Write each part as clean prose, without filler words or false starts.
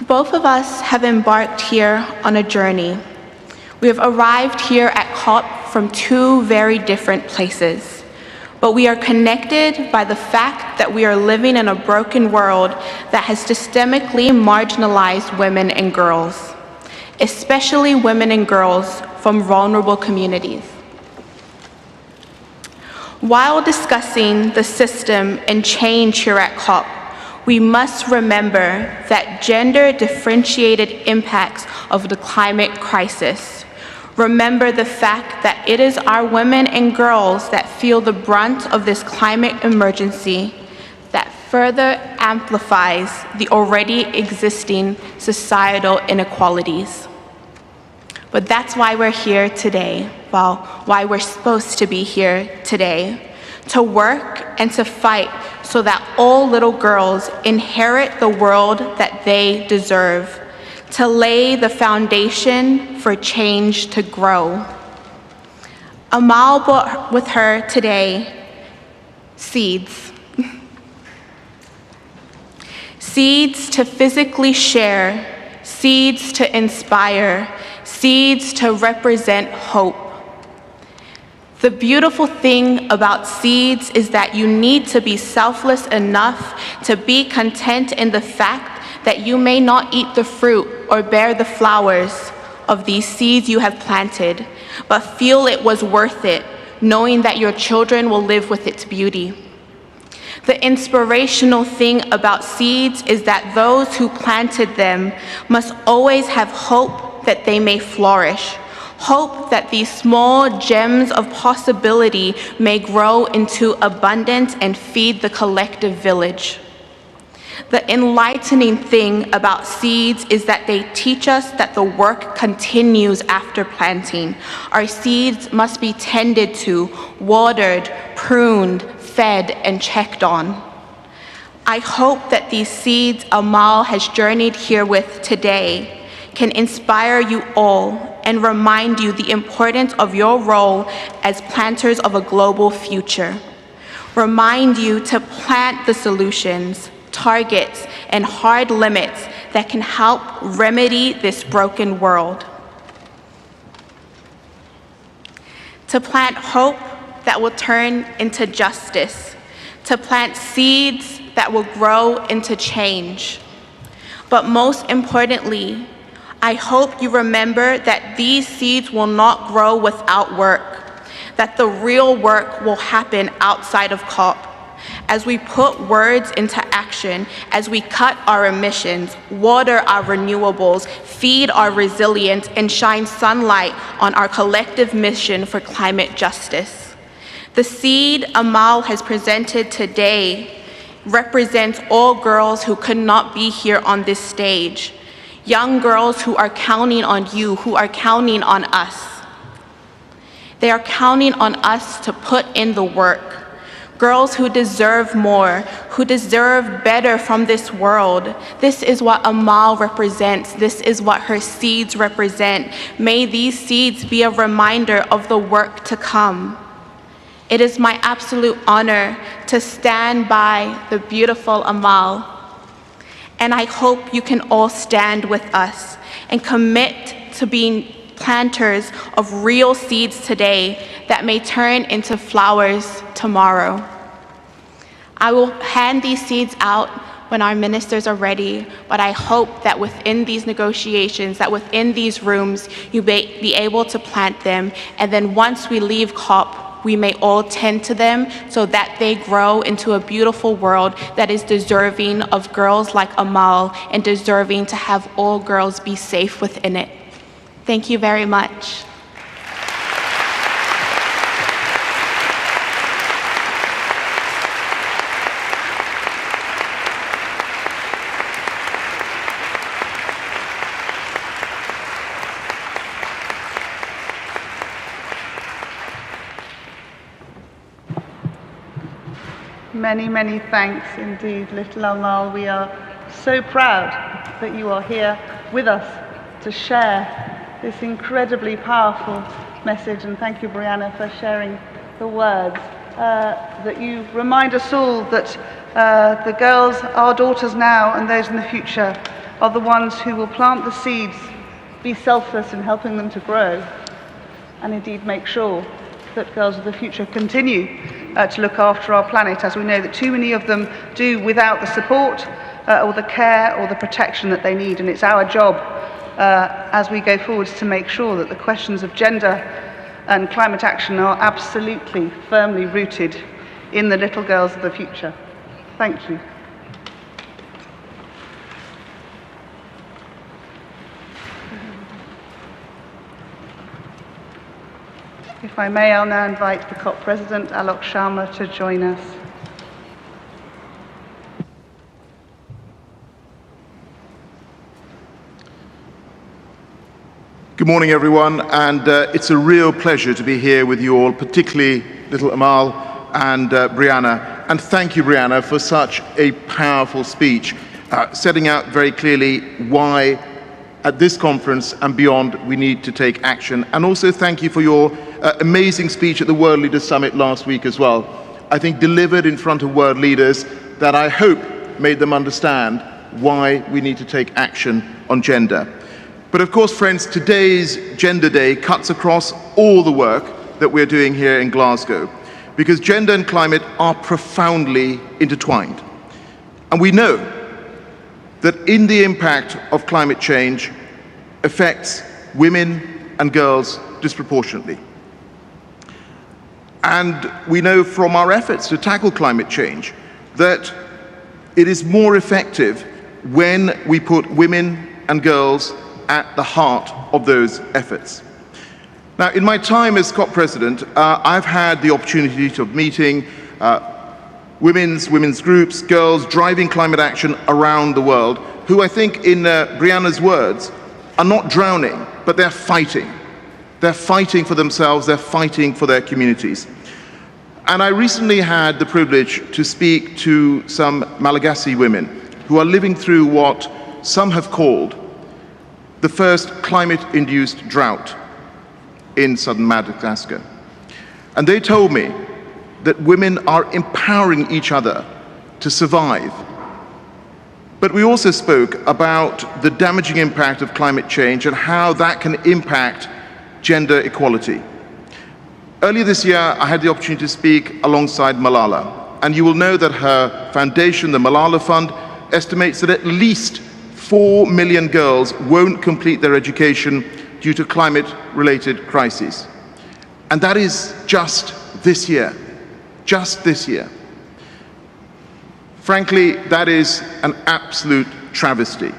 Both of us have embarked here on a journey. We have arrived here at COP from two very different places, but we are connected by the fact that we are living in a broken world that has systemically marginalized women and girls, especially women and girls from vulnerable communities. While discussing the system and change here at COP, we must remember that gender-differentiated impacts of the climate crisis. Remember the fact that it is our women and girls that feel the brunt of this climate emergency that further amplifies the already existing societal inequalities. But that's why we're here today, well, why we're supposed to be here today, to work and to fight so that all little girls inherit the world that they deserve, to lay the foundation for change to grow. Amal brought with her today seeds. Seeds to physically share, seeds to inspire, seeds to represent hope. The beautiful thing about seeds is that you need to be selfless enough to be content in the fact that you may not eat the fruit or bear the flowers of these seeds you have planted, but feel it was worth it, knowing that your children will live with its beauty. The inspirational thing about seeds is that those who planted them must always have hope that they may flourish. Hope that these small gems of possibility may grow into abundance and feed the collective village. The enlightening thing about seeds is that they teach us that the work continues after planting. Our seeds must be tended to, watered, pruned, fed, and checked on. I hope that these seeds Amal has journeyed here with today can inspire you all and remind you the importance of your role as planters of a global future. Remind you to plant the solutions, targets, and hard limits that can help remedy this broken world. To plant hope that will turn into justice, to plant seeds that will grow into change. But most importantly, I hope you remember that these seeds will not grow without work, that the real work will happen outside of COP. As we put words into action, as we cut our emissions, water our renewables, feed our resilience, and shine sunlight on our collective mission for climate justice. The seed Amal has presented today represents all girls who could not be here on this stage. Young girls who are counting on you, who are counting on us. They are counting on us to put in the work. Girls who deserve more, who deserve better from this world. This is what Amal represents. This is what her seeds represent. May these seeds be a reminder of the work to come. It is my absolute honor to stand by the beautiful Amal. And I hope you can all stand with us and commit to being planters of real seeds today that may turn into flowers tomorrow. I will hand these seeds out when our ministers are ready, but I hope that within these negotiations, that within these rooms, you may be able to plant them, and then once we leave COP, we may all tend to them so that they grow into a beautiful world that is deserving of girls like Amal and deserving to have all girls be safe within it. Thank you very much. Many, many thanks indeed, little Amal. We are so proud that you are here with us to share this incredibly powerful message. And thank you, Brianna, for sharing the words. That you remind us all that the girls, our daughters now and those in the future, are the ones who will plant the seeds, be selfless in helping them to grow, and indeed make sure that girls of the future continue to look after our planet, as we know that too many of them do without the support or the care or the protection that they need. And it's our job as we go forwards to make sure that the questions of gender and climate action are absolutely firmly rooted in the little girls of the future. Thank you. If I may, I'll now invite the COP President, Alok Sharma, to join us. Good morning, everyone, and it's a real pleasure to be here with you all, particularly little Amal and Brianna. And thank you, Brianna, for such a powerful speech, setting out very clearly why at this conference and beyond we need to take action. And also thank you for your amazing speech at the World Leaders Summit last week as well. I think delivered in front of world leaders that I hope made them understand why we need to take action on gender. But of course, friends, today's Gender Day cuts across all the work that we're doing here in Glasgow, because gender and climate are profoundly intertwined. And we know that in the impact of climate change affects women and girls disproportionately. And we know from our efforts to tackle climate change that it is more effective when we put women and girls at the heart of those efforts. Now, in my time as COP President, I've had the opportunity of meeting women's groups, girls driving climate action around the world, who I think, in Brianna's words, are not drowning, but they're fighting. They're fighting for themselves, they're fighting for their communities. And I recently had the privilege to speak to some Malagasy women who are living through what some have called the first climate-induced drought in southern Madagascar. And they told me that women are empowering each other to survive. But we also spoke about the damaging impact of climate change and how that can impact gender equality. Earlier this year, I had the opportunity to speak alongside Malala, and you will know that her foundation, the Malala Fund, estimates that at least 4 million girls won't complete their education due to climate-related crises. And that is just this year. Just this year. Frankly, that is an absolute travesty.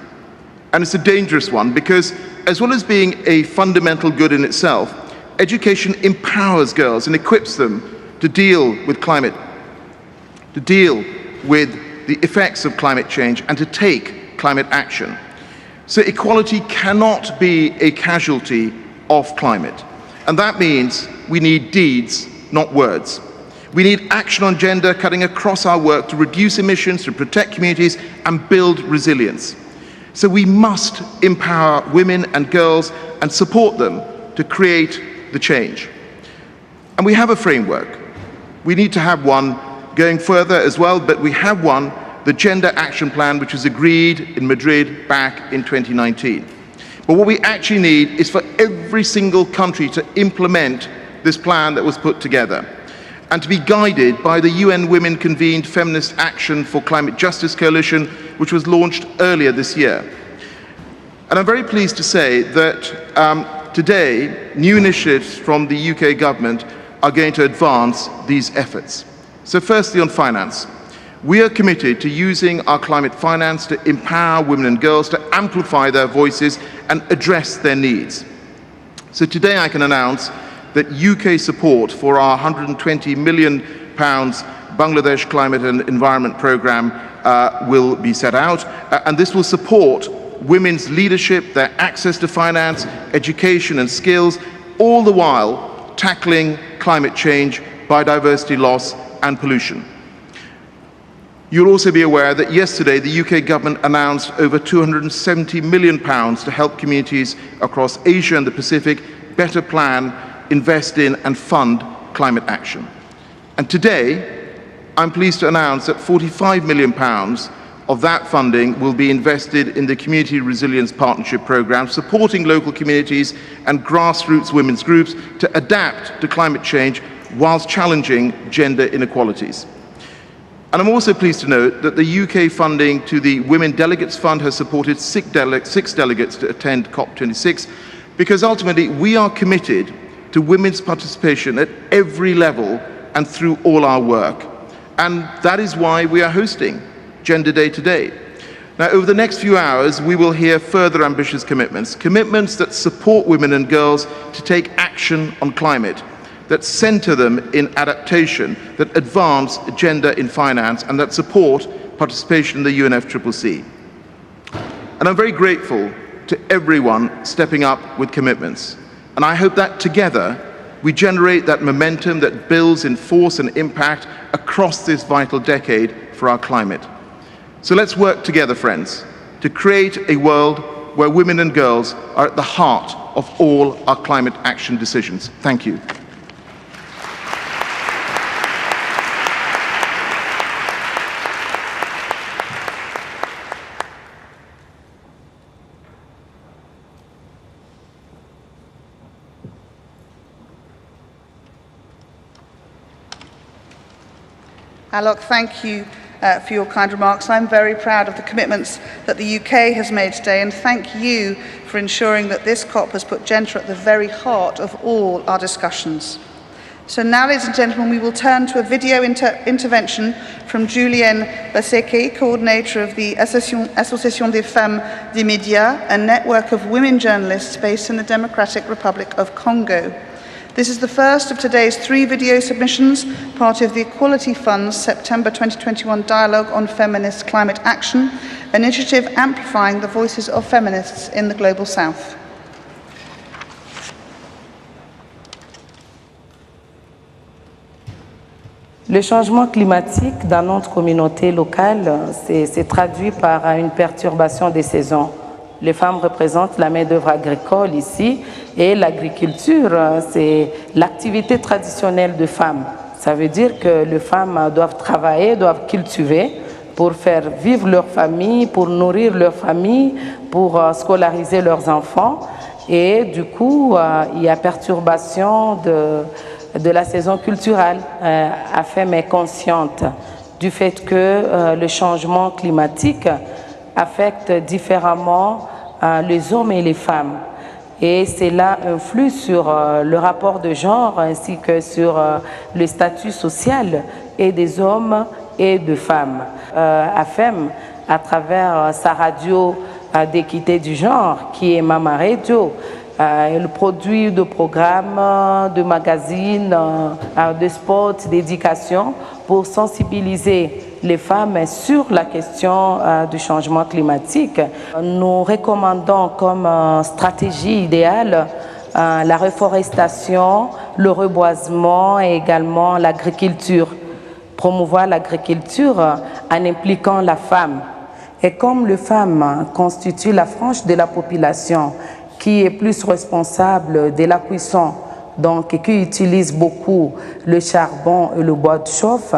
And it's a dangerous one because, as well as being a fundamental good in itself, education empowers girls and equips them to deal with climate, to deal with the effects of climate change and to take climate action. So equality cannot be a casualty of climate. And that means we need deeds, not words. We need action on gender, cutting across our work to reduce emissions, to protect communities, and build resilience. So we must empower women and girls and support them to create the change. And we have a framework. We need to have one going further as well, but we have one, the Gender Action Plan, which was agreed in Madrid back in 2019. But what we actually need is for every single country to implement this plan that was put together, and to be guided by the UN Women-convened Feminist Action for Climate Justice Coalition, which was launched earlier this year. And I'm very pleased to say that today, new initiatives from the UK government are going to advance these efforts. So firstly, on finance. We are committed to using our climate finance to empower women and girls to amplify their voices and address their needs. So today I can announce that UK support for our £120 million Bangladesh Climate and Environment Programme will be set out, and this will support women's leadership, their access to finance, education and skills, all the while tackling climate change, biodiversity loss and pollution. You'll also be aware that yesterday the UK government announced over £270 million to help communities across Asia and the Pacific better plan, invest in and fund climate action. And today, I'm pleased to announce that £45 million of that funding will be invested in the Community Resilience Partnership Programme, supporting local communities and grassroots women's groups to adapt to climate change whilst challenging gender inequalities. And I'm also pleased to note that the UK funding to the Women Delegates Fund has supported six delegates to attend COP26, because ultimately we are committed to women's participation at every level and through all our work. And that is why we are hosting Gender Day today. Now, over the next few hours, we will hear further ambitious commitments that support women and girls to take action on climate, that center them in adaptation, that advance gender in finance, and that support participation in the UNFCCC. And I'm very grateful to everyone stepping up with commitments. And I hope that together we generate that momentum that builds in force and impact across this vital decade for our climate. So let's work together, friends, to create a world where women and girls are at the heart of all our climate action decisions. Thank you. Alok, thank you for your kind remarks. I'm very proud of the commitments that the UK has made today, and thank you for ensuring that this COP has put gender at the very heart of all our discussions. So now, ladies and gentlemen, we will turn to a video intervention from Julienne Baseke, coordinator of the Association des Femmes des Médias, a network of women journalists based in the Democratic Republic of Congo. This is the first of today's 3 video submissions, part of the Equality Fund's September 2021 Dialogue on Feminist Climate Action, an initiative amplifying the voices of feminists in the Global South. Le changement climatique dans notre communauté locale s'est traduit par une perturbation des saisons. Les femmes représentent la main-d'œuvre agricole ici, et l'agriculture, c'est l'activité traditionnelle de femmes. Ça veut dire que les femmes doivent travailler, doivent cultiver pour faire vivre leur famille, pour nourrir leur famille, pour scolariser leurs enfants. Et du coup, il y a perturbation de la saison culturelle. Afin est consciente du fait que le changement climatique affecte différemment les hommes et les femmes. Et cela influe sur le rapport de genre ainsi que sur le statut social et des hommes et de femmes. AFEM, à travers sa radio d'équité du genre, qui est Mama Radio, elle produit des programmes, de magazines, de spots, d'éducation pour sensibiliser les femmes sur la question du changement climatique. Nous recommandons comme stratégie idéale la reforestation, le reboisement et également l'agriculture. Promouvoir l'agriculture en impliquant la femme. Et comme les femmes constituent la frange de la population qui est plus responsable de la cuisson, donc qui utilise beaucoup le charbon et le bois de chauffe,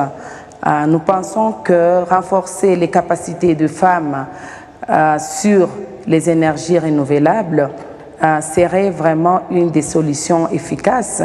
nous pensons que renforcer les capacités de femmes sur les énergies renouvelables serait vraiment une des solutions efficaces.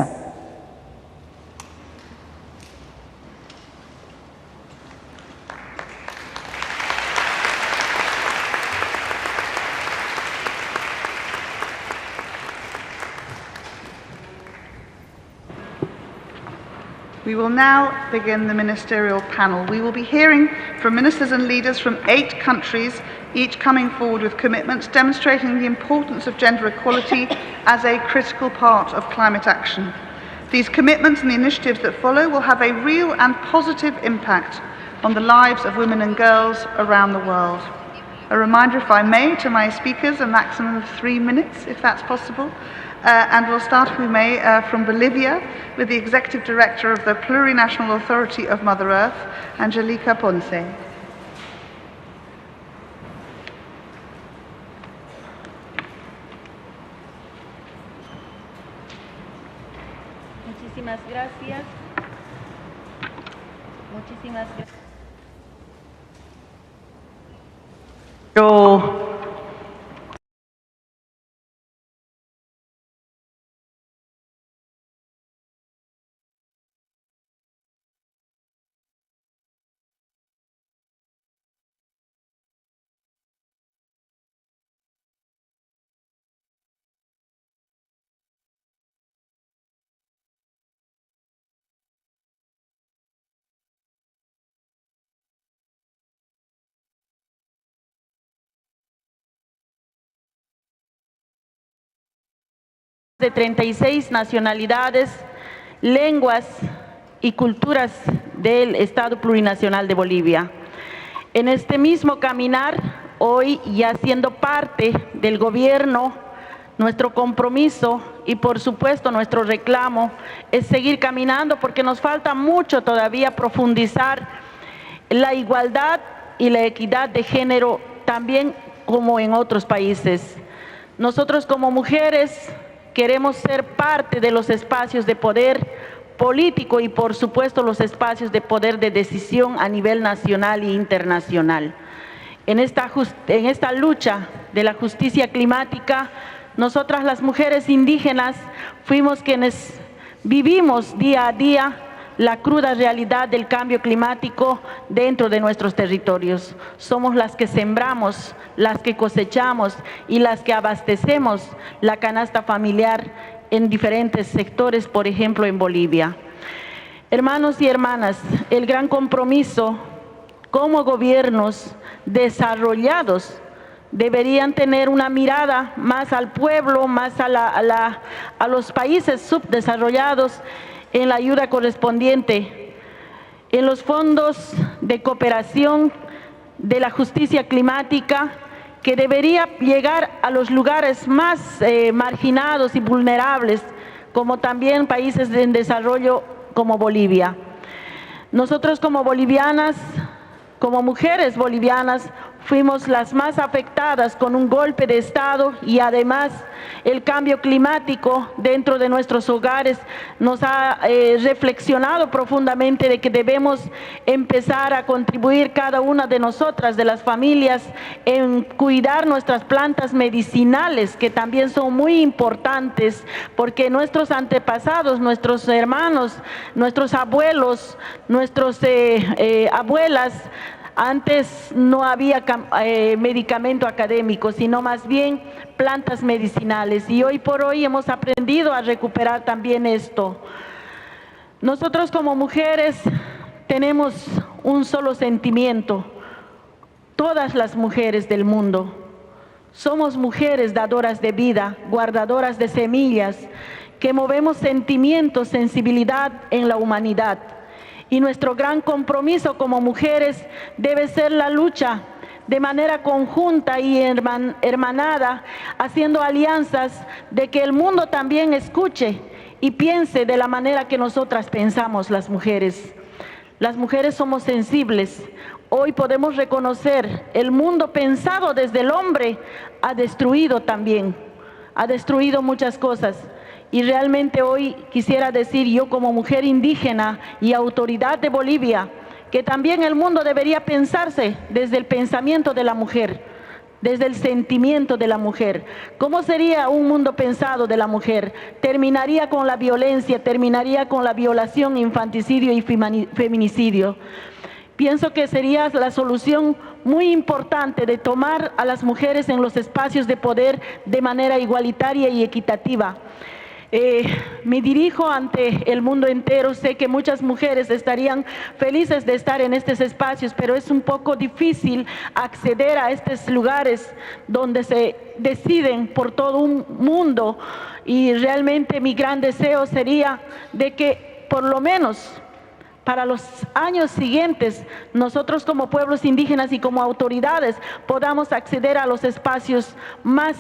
We will now begin the Ministerial Panel. We will be hearing from ministers and leaders from 8 countries, each coming forward with commitments demonstrating the importance of gender equality as a critical part of climate action. These commitments and the initiatives that follow will have a real and positive impact on the lives of women and girls around the world. A reminder, if I may, to my speakers, a maximum of 3 minutes, if that's possible. And we'll start, if we may, from Bolivia, with the Executive Director of the Plurinational Authority of Mother Earth, Angelica Ponce. Muchísimas gracias. Muchísimas gracias. de 36 nacionalidades, lenguas y culturas del Estado Plurinacional de Bolivia. En este mismo caminar, hoy ya siendo parte del gobierno, nuestro compromiso y por supuesto nuestro reclamo es seguir caminando porque nos falta mucho todavía profundizar la igualdad y la equidad de género también como en otros países. Nosotros como mujeres queremos ser parte de los espacios de poder político y por supuesto los espacios de poder de decisión a nivel nacional e internacional. En esta lucha de la justicia climática, nosotras las mujeres indígenas fuimos quienes vivimos día a día la cruda realidad del cambio climático dentro de nuestros territorios. Somos las que sembramos, las que cosechamos y las que abastecemos la canasta familiar en diferentes sectores, por ejemplo en Bolivia. Hermanos y hermanas, el gran compromiso como gobiernos desarrollados deberían tener una mirada más al pueblo, más a los países subdesarrollados en la ayuda correspondiente, en los fondos de cooperación de la justicia climática que debería llegar a los lugares más marginados y vulnerables, como también países en desarrollo como Bolivia. Nosotros como bolivianas, como mujeres bolivianas, fuimos las más afectadas con un golpe de Estado y además el cambio climático dentro de nuestros hogares nos ha reflexionado profundamente de que debemos empezar a contribuir cada una de nosotras, de las familias, en cuidar nuestras plantas medicinales que también son muy importantes porque nuestros antepasados, nuestros hermanos, nuestros abuelos, nuestros abuelas, antes no había medicamento académico, sino más bien plantas medicinales y hoy por hoy hemos aprendido a recuperar también esto. Nosotros como mujeres tenemos un solo sentimiento, todas las mujeres del mundo. Somos mujeres dadoras de vida, guardadoras de semillas, que movemos sentimientos, sensibilidad en la humanidad. Y nuestro gran compromiso como mujeres debe ser la lucha de manera conjunta y hermanada, haciendo alianzas de que el mundo también escuche y piense de la manera que nosotras pensamos las mujeres. Las mujeres somos sensibles. Hoy podemos reconocer el mundo pensado desde el hombre ha destruido también, ha destruido muchas cosas. Y realmente hoy quisiera decir yo como mujer indígena y autoridad de Bolivia, que también el mundo debería pensarse desde el pensamiento de la mujer, desde el sentimiento de la mujer. ¿Cómo sería un mundo pensado de la mujer? Terminaría con la violencia, terminaría con la violación, infanticidio y feminicidio. Pienso que sería la solución muy importante de tomar a las mujeres en los espacios de poder de manera igualitaria y equitativa. Me dirijo ante el mundo entero, sé que muchas mujeres estarían felices de estar en estos espacios, pero es un poco difícil acceder a estos lugares donde se deciden por todo un mundo y realmente mi gran deseo sería de que por lo menos para los años siguientes, nosotros como pueblos indígenas y como autoridades podamos acceder a los espacios más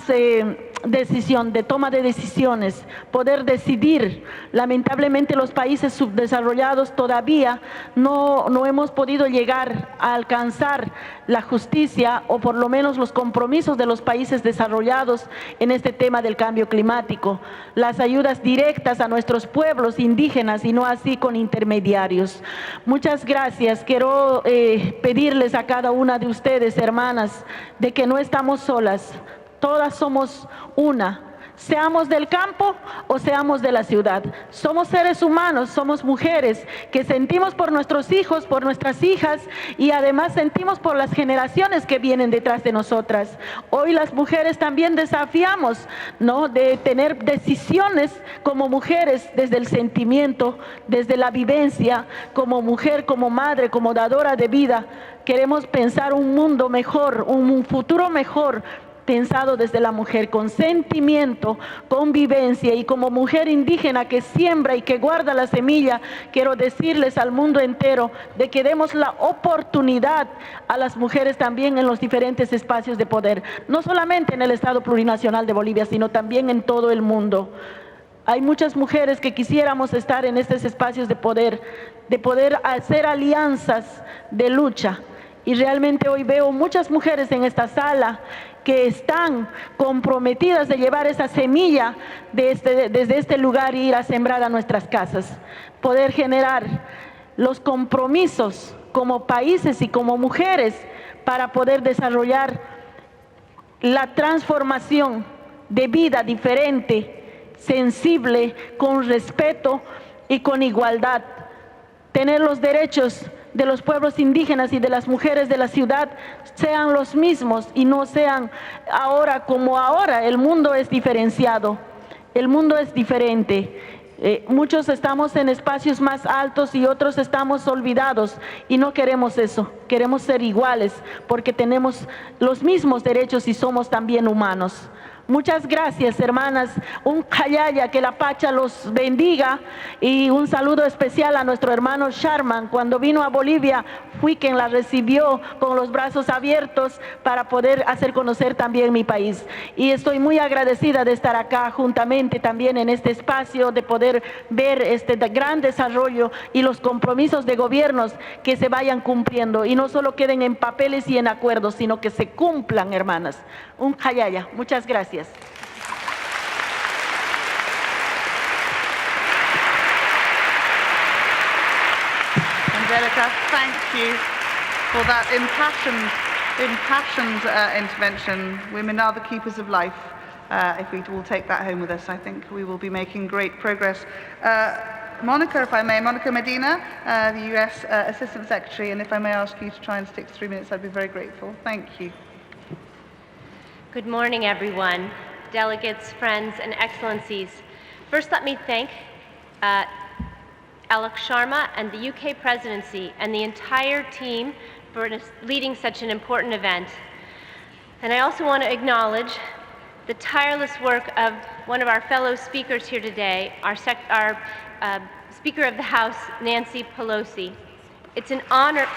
decisión, de toma de decisiones, poder decidir. Lamentablemente los países subdesarrollados todavía no hemos podido llegar a alcanzar la justicia o por lo menos los compromisos de los países desarrollados en este tema del cambio climático. Las ayudas directas a nuestros pueblos indígenas y no así con intermediarios. Muchas gracias. Quiero pedirles a cada una de ustedes, hermanas, de que no estamos solas. Todas somos una, seamos del campo o seamos de la ciudad. Somos seres humanos, somos mujeres que sentimos por nuestros hijos, por nuestras hijas y además sentimos por las generaciones que vienen detrás de nosotras. Hoy las mujeres también desafiamos, ¿no?, de tener decisiones como mujeres desde el sentimiento, desde la vivencia, como mujer, como madre, como dadora de vida. Queremos pensar un mundo mejor, un futuro mejor, pensado desde la mujer, con sentimiento, con vivencia, y como mujer indígena que siembra y que guarda la semilla, quiero decirles al mundo entero de que demos la oportunidad a las mujeres también en los diferentes espacios de poder, no solamente en el Estado Plurinacional de Bolivia, sino también en todo el mundo. Hay muchas mujeres que quisiéramos estar en estos espacios de poder hacer alianzas de lucha, y realmente hoy veo muchas mujeres en esta sala que están comprometidas de llevar esa semilla desde este lugar e ir a sembrar a nuestras casas. Poder generar los compromisos como países y como mujeres para poder desarrollar la transformación de vida diferente, sensible, con respeto y con igualdad. Tener los derechos de los pueblos indígenas y de las mujeres de la ciudad sean los mismos y no sean ahora como ahora. El mundo es diferenciado, el mundo es diferente. Muchos estamos en espacios más altos y otros estamos olvidados, y no queremos eso. Queremos ser iguales porque tenemos los mismos derechos y somos también humanos. Muchas gracias, hermanas. Un khayaya, que la Pacha los bendiga, y un saludo especial a nuestro hermano Sharman. Cuando vino a Bolivia fui quien la recibió con los brazos abiertos para poder hacer conocer también mi país, y estoy muy agradecida de estar acá juntamente también en este espacio, de poder ver este gran desarrollo y los compromisos de gobiernos que se vayan cumpliendo y no solo queden en papeles y en acuerdos, sino que se cumplan, hermanas. Un khayaya. Muchas gracias. Angelica, thank you for that impassioned intervention. Women are the keepers of life. If we all take that home with us, I think we will be making great progress. Monica, if I may, Monica Medina, the US Assistant Secretary, and if I may ask you to try and stick to 3 minutes, I'd be very grateful. Thank you. Good morning, everyone, delegates, friends, and excellencies. First, let me thank Alok Sharma and the UK Presidency and the entire team for leading such an important event. And I also want to acknowledge the tireless work of one of our fellow speakers here today, our Speaker of the House, Nancy Pelosi. It's an honor.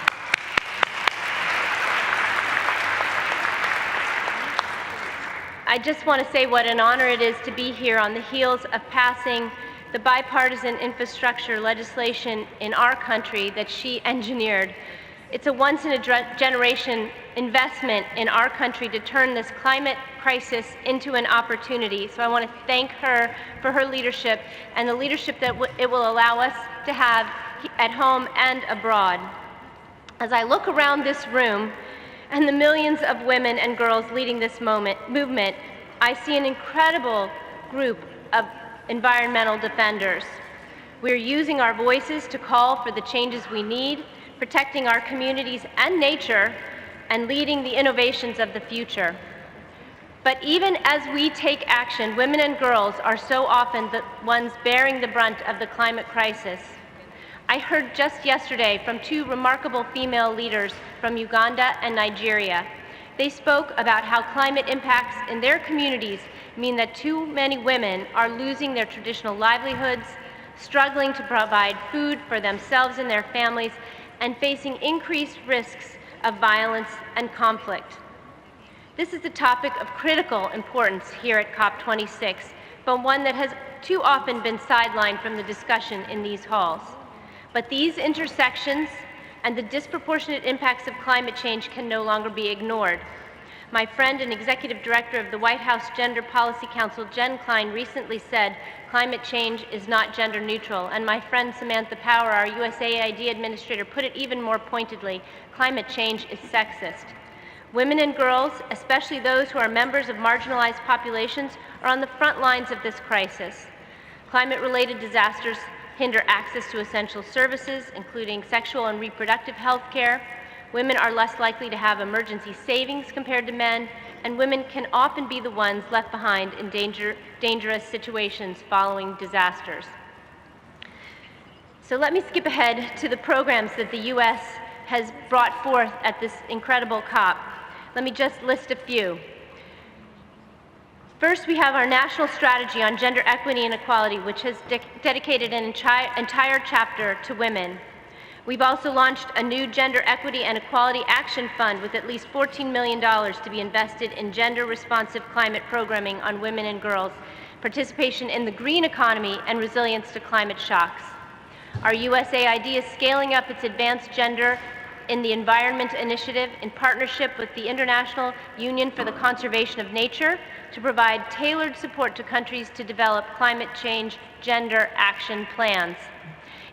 I just want to say what an honor it is to be here on the heels of passing the bipartisan infrastructure legislation in our country that she engineered. It's a once-in-a-generation investment in our country to turn this climate crisis into an opportunity. So I want to thank her for her leadership and the leadership that it will allow us to have at home and abroad. As I look around this room and the millions of women and girls leading this movement, I see an incredible group of environmental defenders. We're using our voices to call for the changes we need, protecting our communities and nature, and leading the innovations of the future. But even as we take action, women and girls are so often the ones bearing the brunt of the climate crisis. I heard just yesterday from 2 remarkable female leaders from Uganda and Nigeria. They spoke about how climate impacts in their communities mean that too many women are losing their traditional livelihoods, struggling to provide food for themselves and their families, and facing increased risks of violence and conflict. This is a topic of critical importance here at COP26, but one that has too often been sidelined from the discussion in these halls. But these intersections and the disproportionate impacts of climate change can no longer be ignored. My friend and executive director of the White House Gender Policy Council, Jen Klein, recently said, climate change is not gender neutral. And my friend Samantha Power, our USAID administrator, put it even more pointedly, climate change is sexist. Women and girls, especially those who are members of marginalized populations, are on the front lines of this crisis. Climate-related disasters hinder access to essential services, including sexual and reproductive health care. Women are less likely to have emergency savings compared to men, and women can often be the ones left behind in dangerous situations following disasters. So let me skip ahead to the programs that the U.S. has brought forth at this incredible COP. Let me just list a few. First, we have our national strategy on gender equity and equality, which has dedicated an entire chapter to women. We've also launched a new Gender Equity and Equality Action Fund with at least $14 million to be invested in gender-responsive climate programming on women and girls, participation in the green economy, and resilience to climate shocks. Our USAID is scaling up its advanced gender in the Environment Initiative in partnership with the International Union for the Conservation of Nature to provide tailored support to countries to develop climate change gender action plans.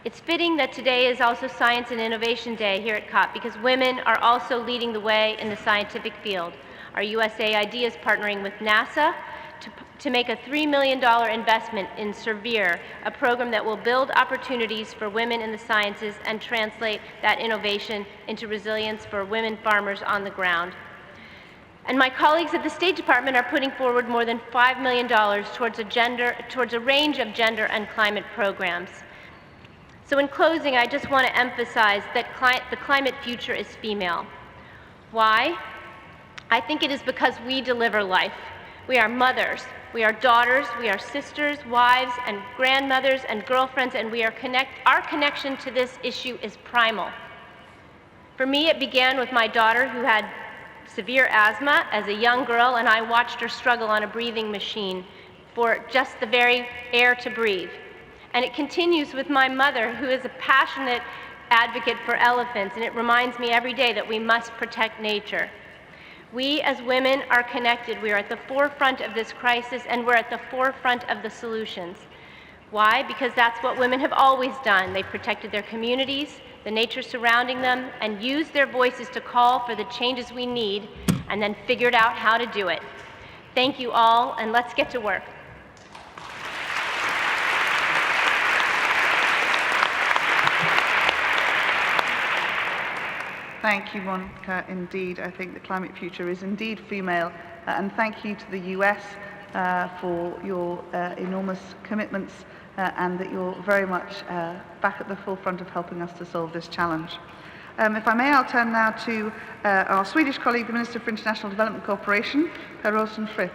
It's fitting that today is also Science and Innovation Day here at COP because women are also leading the way in the scientific field. Our USAID is partnering with NASA to make a $3 million investment in Surveyor, a program that will build opportunities for women in the sciences and translate that innovation into resilience for women farmers on the ground. And my colleagues at the State Department are putting forward more than $5 million towards a range of gender and climate programs. So in closing, I just want to emphasize that the climate future is female. Why? I think it is because we deliver life. We are mothers, we are daughters, we are sisters, wives, and grandmothers and girlfriends, and our connection to this issue is primal. For me, it began with my daughter who had severe asthma as a young girl, and I watched her struggle on a breathing machine for just the very air to breathe. And it continues with my mother, who is a passionate advocate for elephants, and it reminds me every day that we must protect nature. We as women are connected. We are at the forefront of this crisis, and we're at the forefront of the solutions. Why? Because that's what women have always done. They've protected their communities, the nature surrounding them, and used their voices to call for the changes we need, and then figured out how to do it. Thank you all, and let's get to work. Thank you, Monica. Indeed, I think the climate future is indeed female. And thank you to the US for your enormous commitments and that you're very much back at the forefront of helping us to solve this challenge. If I may, I'll turn now to our Swedish colleague, the Minister for International Development Cooperation, Per Rosenfrith.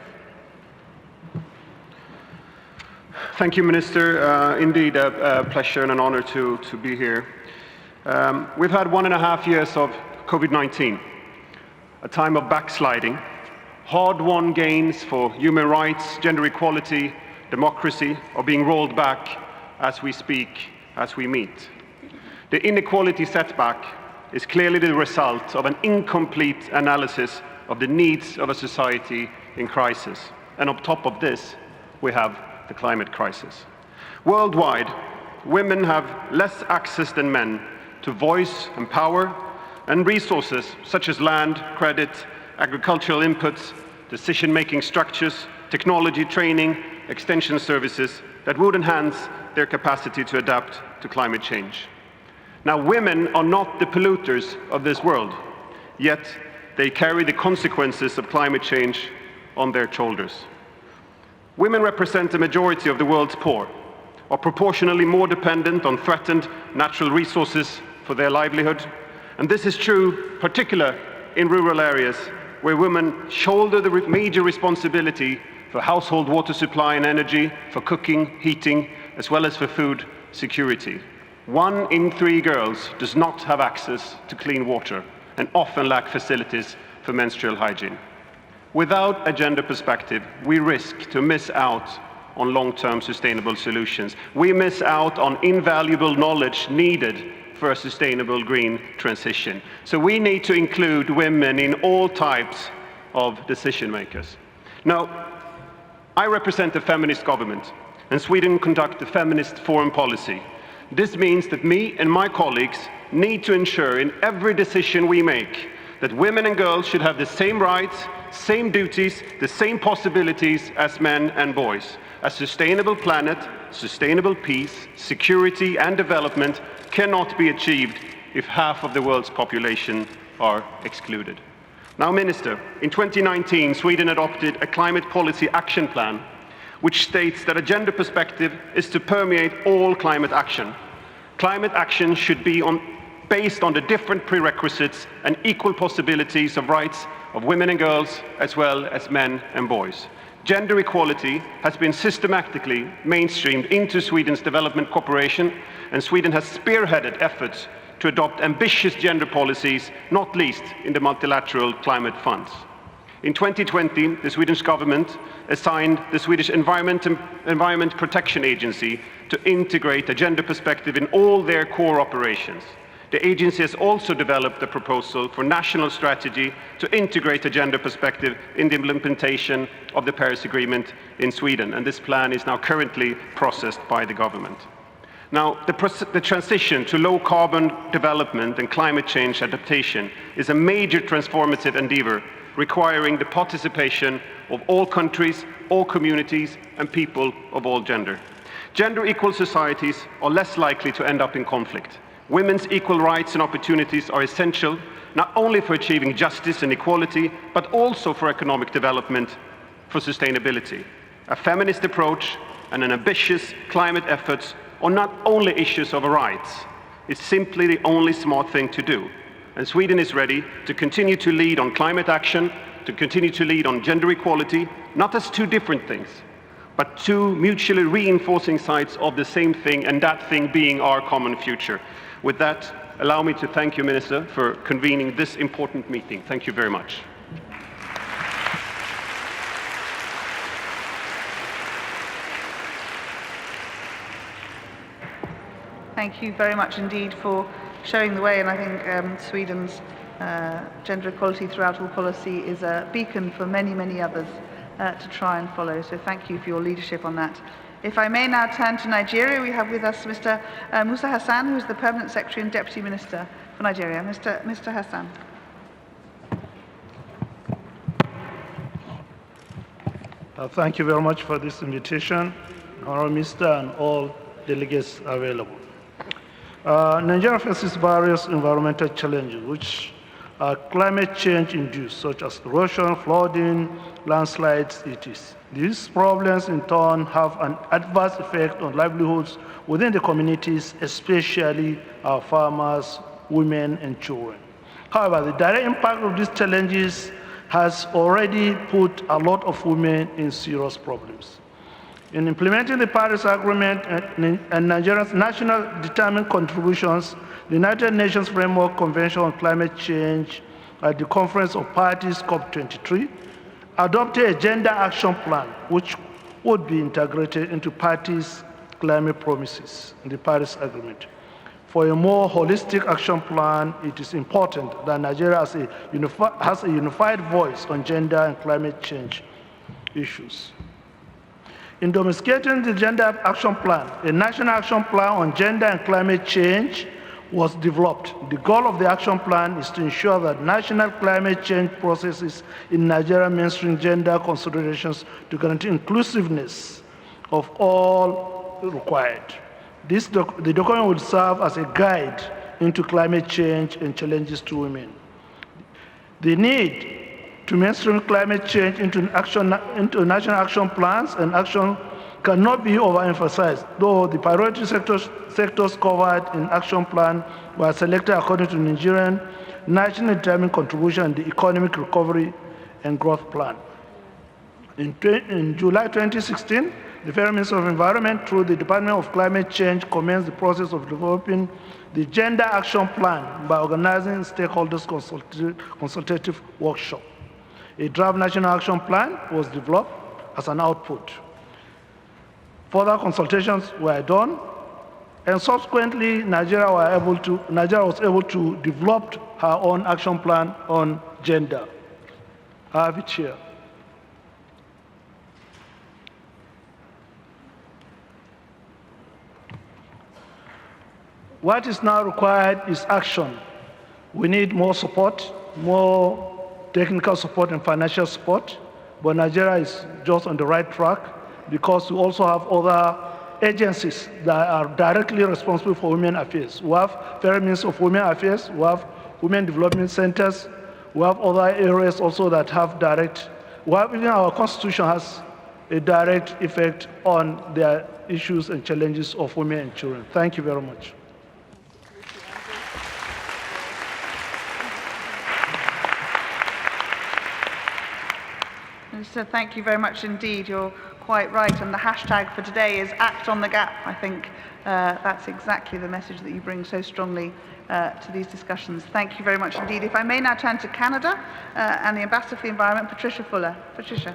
Thank you, Minister. Indeed, a pleasure and an honor to be here. We've had 1.5 years of COVID-19, a time of backsliding, hard-won gains for human rights, gender equality, democracy are being rolled back as we speak, as we meet. The inequality setback is clearly the result of an incomplete analysis of the needs of a society in crisis. And on top of this, we have the climate crisis. Worldwide, women have less access than men to voice and power and resources such as land, credit, agricultural inputs, decision-making structures, technology, training, extension services that would enhance their capacity to adapt to climate change. Now, women are not the polluters of this world, yet they carry the consequences of climate change on their shoulders. Women represent the majority of the world's poor, are proportionally more dependent on threatened natural resources for their livelihood. And this is true, particularly in rural areas where women shoulder the major responsibility for household water supply and energy, for cooking, heating, as well as for food security. 1 in 3 girls does not have access to clean water and often lack facilities for menstrual hygiene. Without a gender perspective, we risk to miss out on long-term sustainable solutions. We miss out on invaluable knowledge needed for a sustainable green transition. So we need to include women in all types of decision makers. Now, I represent a feminist government, and Sweden conducts a feminist foreign policy. This means that me and my colleagues need to ensure in every decision we make that women and girls should have the same rights, same duties, the same possibilities as men and boys. A sustainable planet, sustainable peace, security and development cannot be achieved if half of the world's population are excluded. Now, Minister, in 2019, Sweden adopted a climate policy action plan which states that a gender perspective is to permeate all climate action. Climate action should be based on the different prerequisites and equal possibilities of rights of women and girls as well as men and boys. Gender equality has been systematically mainstreamed into Sweden's development cooperation, and Sweden has spearheaded efforts to adopt ambitious gender policies, not least in the multilateral climate funds. In 2020, the Swedish government assigned the Swedish Environment Protection Agency to integrate a gender perspective in all their core operations. The agency has also developed a proposal for national strategy to integrate a gender perspective in the implementation of the Paris Agreement in Sweden, and this plan is now currently processed by the government. Now, the transition to low-carbon development and climate change adaptation is a major transformative endeavor requiring the participation of all countries, all communities, and people of all gender. Gender-equal societies are less likely to end up in conflict. Women's equal rights and opportunities are essential, not only for achieving justice and equality, but also for economic development, for sustainability. A feminist approach and an ambitious climate efforts are not only issues of rights, it's simply the only smart thing to do. And Sweden is ready to continue to lead on climate action, to continue to lead on gender equality, not as two different things, but two mutually reinforcing sides of the same thing, and that thing being our common future. With that, allow me to thank you, Minister, for convening this important meeting. Thank you very much. Thank you very much indeed for showing the way, and I think Sweden's gender equality throughout all policy is a beacon for many, many others to try and follow. So thank you for your leadership on that. If I may now turn to Nigeria, we have with us Mr. Musa Hassan, who is the Permanent Secretary and Deputy Minister for Nigeria. Mr. Hassan. Thank you very much for this invitation, Honourable Minister and all delegates available. Nigeria faces various environmental challenges which are climate change induced, such as erosion, flooding, landslides, etc. These problems in turn have an adverse effect on livelihoods within the communities, especially our farmers, women, and children. However, the direct impact of these challenges has already put a lot of women in serious problems. In implementing the Paris Agreement and Nigeria's national determined contributions, the United Nations Framework Convention on Climate Change at the Conference of Parties COP23 adopted a gender action plan which would be integrated into parties' climate promises in the Paris Agreement. For a more holistic action plan, it is important that Nigeria has a unified voice on gender and climate change issues. In domesticating the Gender Action Plan, a national action plan on gender and climate change was developed. The goal of the action plan is to ensure that national climate change processes in Nigeria mainstream gender considerations to guarantee inclusiveness of all required. The document will serve as a guide into climate change and challenges to women. The need to mainstream climate change into national action plans and action cannot be overemphasized, though the priority sectors covered in action plan were selected according to Nigerian nationally determined contribution and the economic recovery and growth plan. In July 2016, the Federal Ministry of Environment, through the Department of Climate Change, commenced the process of developing the Gender Action Plan by organizing stakeholders consultative workshop. A draft national action plan was developed as an output. Further consultations were done, and subsequently Nigeria was able to develop her own action plan on gender. I have it here. What is now required is action. We need more support, more technical support and financial support, but Nigeria is just on the right track because we also have other agencies that are directly responsible for women affairs. We have Federal Ministry of Women Affairs, we have Women Development Centers, we have other areas also that have direct, even our constitution has a direct effect on the issues and challenges of women and children. Thank you very much. Minister, thank you very much indeed. You're quite right, and the hashtag for today is Act on the Gap. I think that's exactly the message that you bring so strongly to these discussions. Thank you very much indeed. If I may now turn to Canada and the Ambassador for the Environment, Patricia Fuller. Patricia.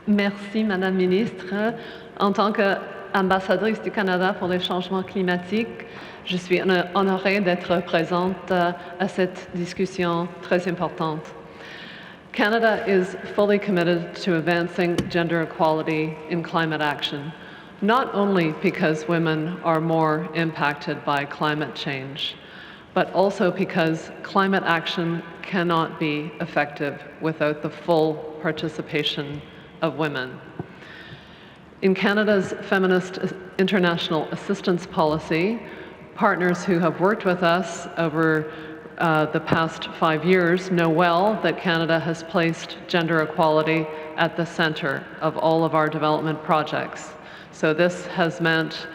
Merci, Madame la Ministre. En tant qu'ambassadrice du Canada pour les changements climatiques, je suis honorée d'être présente à cette discussion très importante. Canada is fully committed to advancing gender equality in climate action, not only because women are more impacted by climate change, but also because climate action cannot be effective without the full participation of women. In Canada's Feminist International Assistance Policy, partners who have worked with us over the past 5 years know well that Canada has placed gender equality at the center of all of our development projects. So this has meant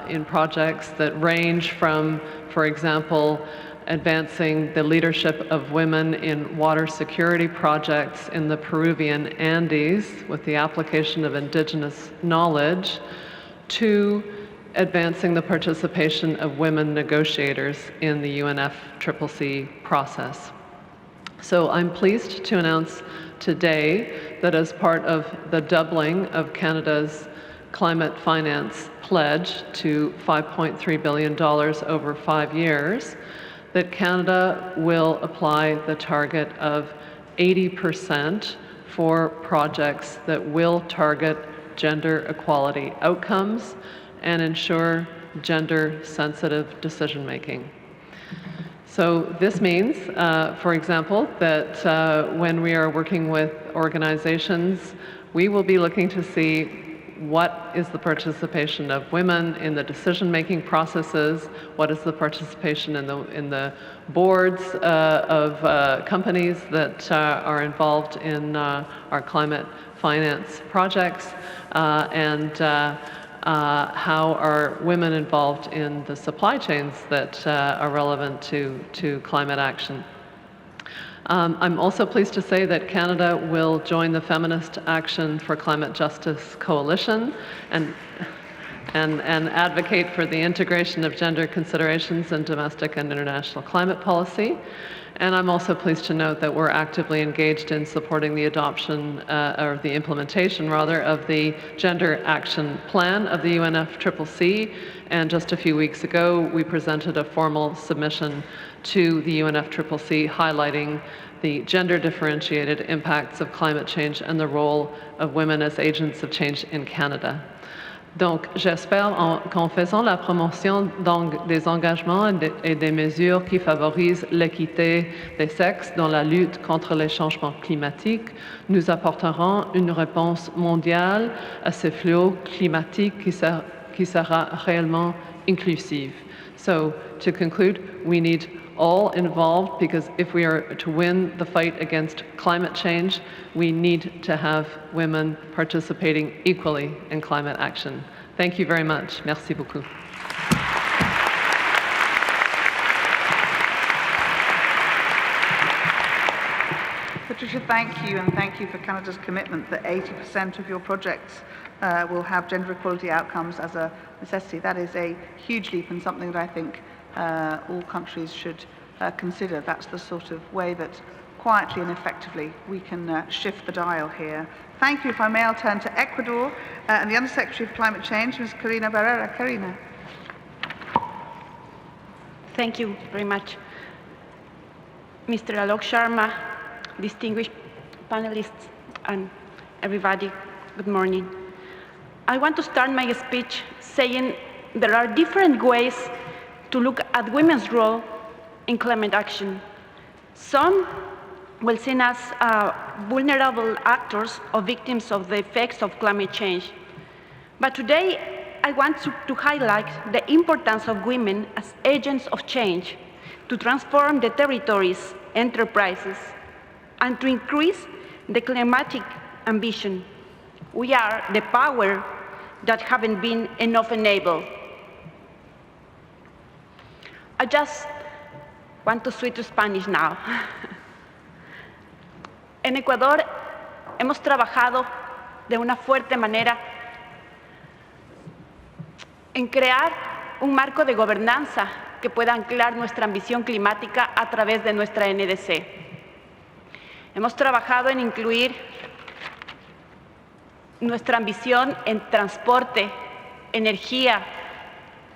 in projects that range from, for example, advancing the leadership of women in water security projects in the Peruvian Andes with the application of indigenous knowledge, to advancing the participation of women negotiators in the UNFCCC process. So I'm pleased to announce today that as part of the doubling of Canada's climate finance pledge to $5.3 billion over 5 years, that Canada will apply the target of 80% for projects that will target gender equality outcomes and ensure gender-sensitive decision-making. So this means, for example, that when we are working with organizations, we will be looking to see what is the participation of women in the decision-making processes, what is the participation in the boards of companies that are involved in our climate finance projects, and how are women involved in the supply chains that are relevant to climate action. I'm also pleased to say that Canada will join the Feminist Action for Climate Justice Coalition and advocate for the integration of gender considerations in domestic and international climate policy. And I'm also pleased to note that we're actively engaged in supporting the adoption, or the implementation rather, of the Gender Action Plan of the UNFCCC. And just a few weeks ago, we presented a formal submission to the UNFCCC highlighting the gender-differentiated impacts of climate change and the role of women as agents of change in Canada. Donc, j'espère qu'en faisant la promotion des engagements et des mesures qui favorisent l'équité des sexes dans la lutte contre les changements climatiques, nous apporterons une réponse mondiale à ce fléau climatique qui sera réellement inclusive. So, to conclude, we need all involved, because if we are to win the fight against climate change, we need to have women participating equally in climate action. Thank you very much. Merci beaucoup. Patricia, thank you, and thank you for Canada's commitment that 80% of your projects will have gender equality outcomes as a necessity. That is a huge leap and something that I think all countries should consider. That's the sort of way that quietly and effectively we can shift the dial here. Thank you. If I may, I'll turn to Ecuador and the Undersecretary for Climate Change, Ms. Karina Barrera. Karina. Thank you very much. Mr. Alok Sharma, distinguished panelists, and everybody, good morning. I want to start my speech saying there are different ways to look at women's role in climate action. Some will see us vulnerable actors or victims of the effects of climate change. But today, I want to highlight the importance of women as agents of change to transform the territories, enterprises, and to increase the climatic ambition. We are the power that haven't been enough enabled. I just want to switch to Spanish now. En Ecuador hemos trabajado de una fuerte manera en crear un marco de gobernanza que pueda anclar nuestra ambición climática a través de nuestra NDC. Hemos trabajado en incluir nuestra ambición en transporte, energía,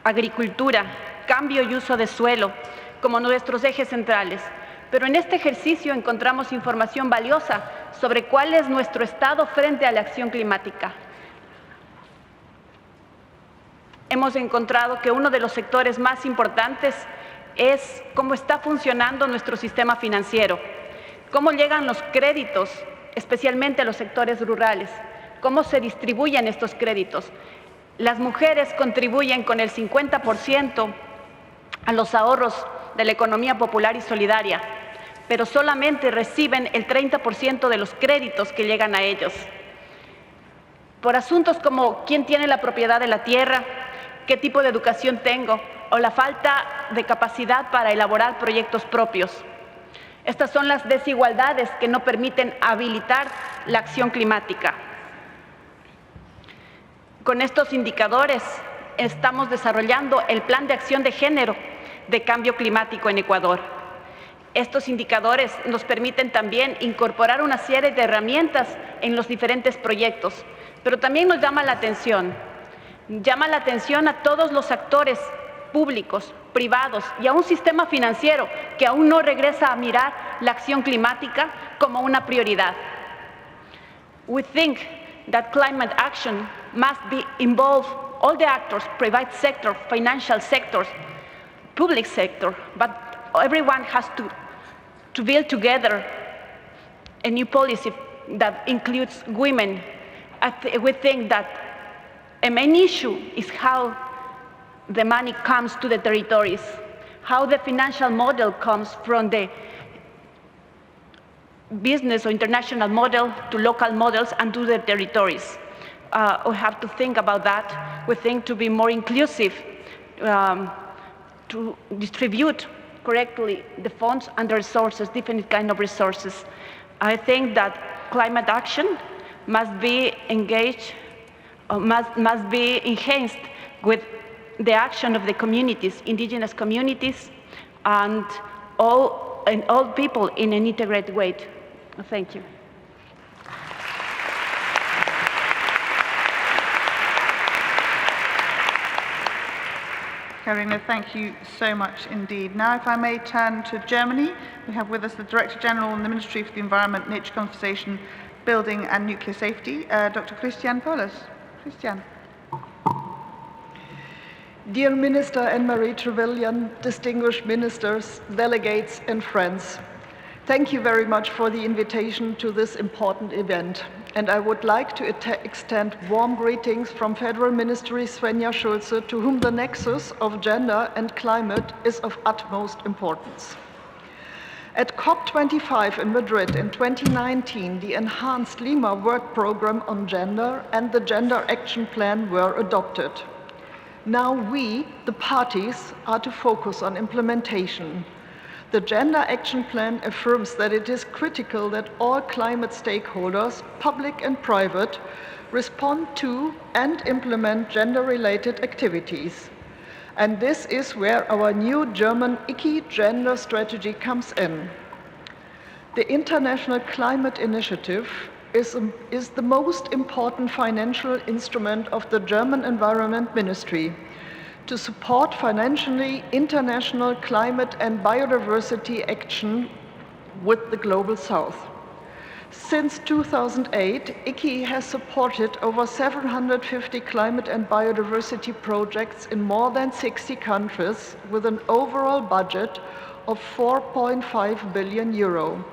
agricultura, cambio y uso de suelo como nuestros ejes centrales. Pero en este ejercicio encontramos información valiosa sobre cuál es nuestro estado frente a la acción climática. Hemos encontrado que uno de los sectores más importantes es cómo está funcionando nuestro sistema financiero, cómo llegan los créditos, especialmente a los sectores rurales, cómo se distribuyen estos créditos. Las mujeres contribuyen con el 50% a los ahorros de la economía popular y solidaria, pero solamente reciben el 30% de los créditos que llegan a ellos. Por asuntos como quién tiene la propiedad de la tierra, qué tipo de educación tengo o la falta de capacidad para elaborar proyectos propios. Estas son las desigualdades que no permiten habilitar la acción climática. Con estos indicadores estamos desarrollando el Plan de Acción de Género de Cambio Climático en Ecuador. Estos indicadores nos permiten también incorporar una serie de herramientas en los diferentes proyectos, pero también nos llama la atención a todos los actores públicos, privados y a un sistema financiero que aún no regresa a mirar la acción climática como una prioridad. We think that climate action must involve all the actors, private sector, financial sectors, public sector, but everyone has to build together a new policy that includes women. We think that a main issue is how the money comes to the territories, how the financial model comes from the business or international model to local models and to the territories. We have to think about that. We think to be more inclusive, to distribute correctly the funds and the resources, different kind of resources. I think that climate action must be engaged, must be enhanced with the action of the communities, indigenous communities, and all people in an integrated way. Thank you. Karina, thank you so much indeed. Now, if I may turn to Germany, we have with us the Director General in the Ministry for the Environment, Nature Conservation, Building and Nuclear Safety, Dr. Christian Paulus. Christian. Dear Minister Anne-Marie Trevelyan, distinguished ministers, delegates and friends, thank you very much for the invitation to this important event. And I would like to extend warm greetings from Federal Ministry Svenja Schulze, to whom the nexus of gender and climate is of utmost importance. At COP25 in Madrid in 2019, the enhanced Lima Work Programme on Gender and the Gender Action Plan were adopted. Now we, the parties, are to focus on implementation. The Gender Action Plan affirms that it is critical that all climate stakeholders, public and private, respond to and implement gender-related activities. And this is where our new German ICI gender strategy comes in. The International Climate Initiative is the most important financial instrument of the German Environment Ministry to support financially international climate and biodiversity action with the Global South. Since 2008, ICI has supported over 750 climate and biodiversity projects in more than 60 countries with an overall budget of 4.5 billion euro.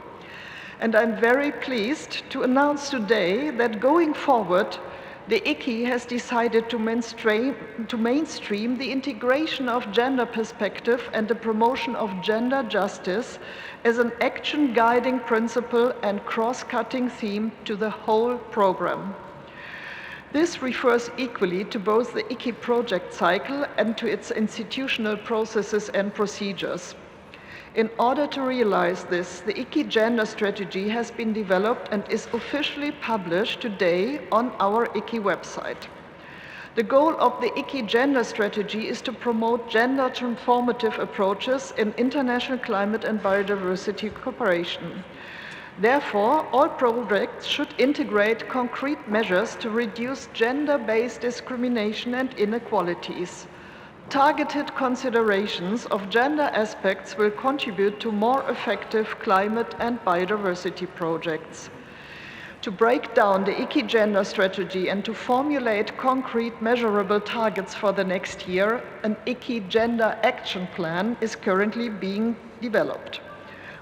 And I'm very pleased to announce today that going forward, the ICI has decided to mainstream the integration of gender perspective and the promotion of gender justice as an action guiding principle and cross-cutting theme to the whole program. This refers equally to both the ICI project cycle and to its institutional processes and procedures. In order to realize this, the ICI gender strategy has been developed and is officially published today on our ICI website. The goal of the ICI gender strategy is to promote gender transformative approaches in international climate and biodiversity cooperation. Therefore, all projects should integrate concrete measures to reduce gender-based discrimination and inequalities. Targeted considerations of gender aspects will contribute to more effective climate and biodiversity projects. To break down the ICI gender strategy and to formulate concrete measurable targets for the next year, an ICI gender action plan is currently being developed.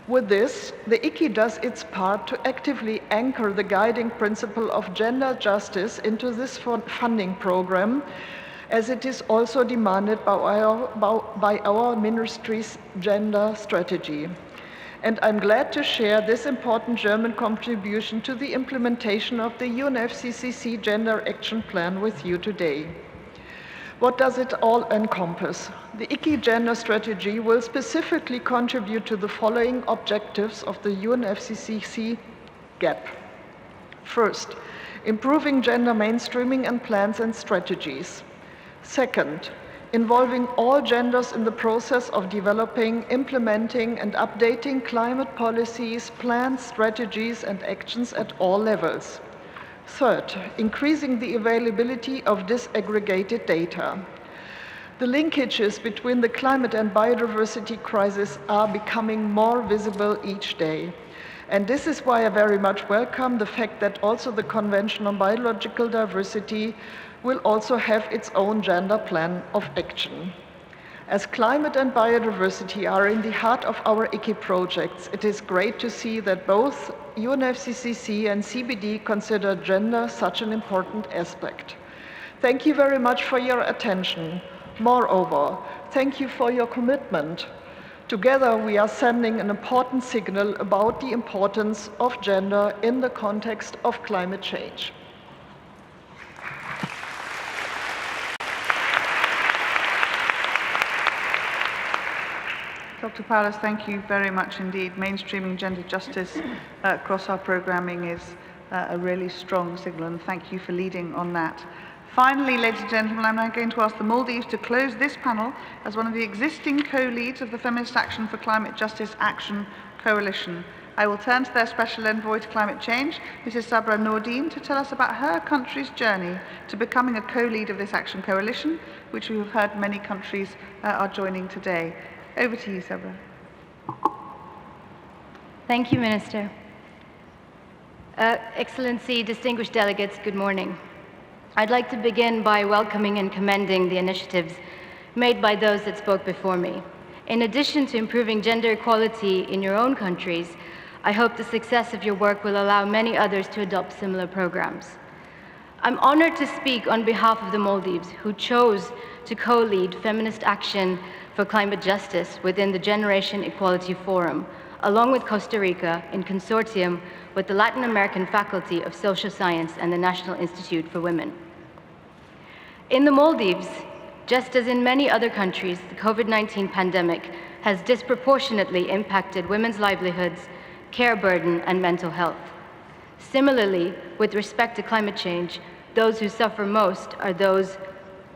With this, the ICI does its part to actively anchor the guiding principle of gender justice into this funding program, as it is also demanded by our ministry's gender strategy. And I'm glad to share this important German contribution to the implementation of the UNFCCC Gender Action Plan with you today. What does it all encompass? The ICI gender strategy will specifically contribute to the following objectives of the UNFCCC GAP. First, improving gender mainstreaming and plans and strategies. Second, involving all genders in the process of developing, implementing, and updating climate policies, plans, strategies, and actions at all levels. Third, increasing the availability of disaggregated data. The linkages between the climate and biodiversity crisis are becoming more visible each day. And this is why I very much welcome the fact that also the Convention on Biological Diversity will also have its own gender plan of action. As climate and biodiversity are in the heart of our ICI projects, it is great to see that both UNFCCC and CBD consider gender such an important aspect. Thank you very much for your attention. Moreover, thank you for your commitment. Together, we are sending an important signal about the importance of gender in the context of climate change. Dr. Paulus, thank you very much indeed. Mainstreaming gender justice across our programming is a really strong signal, and thank you for leading on that. Finally, ladies and gentlemen, I'm now going to ask the Maldives to close this panel as one of the existing co-leads of the Feminist Action for Climate Justice Action Coalition. I will turn to their Special Envoy to Climate Change, Mrs. Sabra Nordin, to tell us about her country's journey to becoming a co-lead of this Action Coalition, which we have heard many countries are joining today. Over to you, Sabra. Thank you, Minister. Excellency, distinguished delegates, good morning. I'd like to begin by welcoming and commending the initiatives made by those that spoke before me. In addition to improving gender equality in your own countries, I hope the success of your work will allow many others to adopt similar programs. I'm honored to speak on behalf of the Maldives, who chose to co-lead feminist action for climate justice within the Generation Equality Forum, along with Costa Rica in consortium with the Latin American Faculty of Social Science and the National Institute for Women. In the Maldives, just as in many other countries, the COVID-19 pandemic has disproportionately impacted women's livelihoods, care burden, and mental health. Similarly, with respect to climate change, those who suffer most are those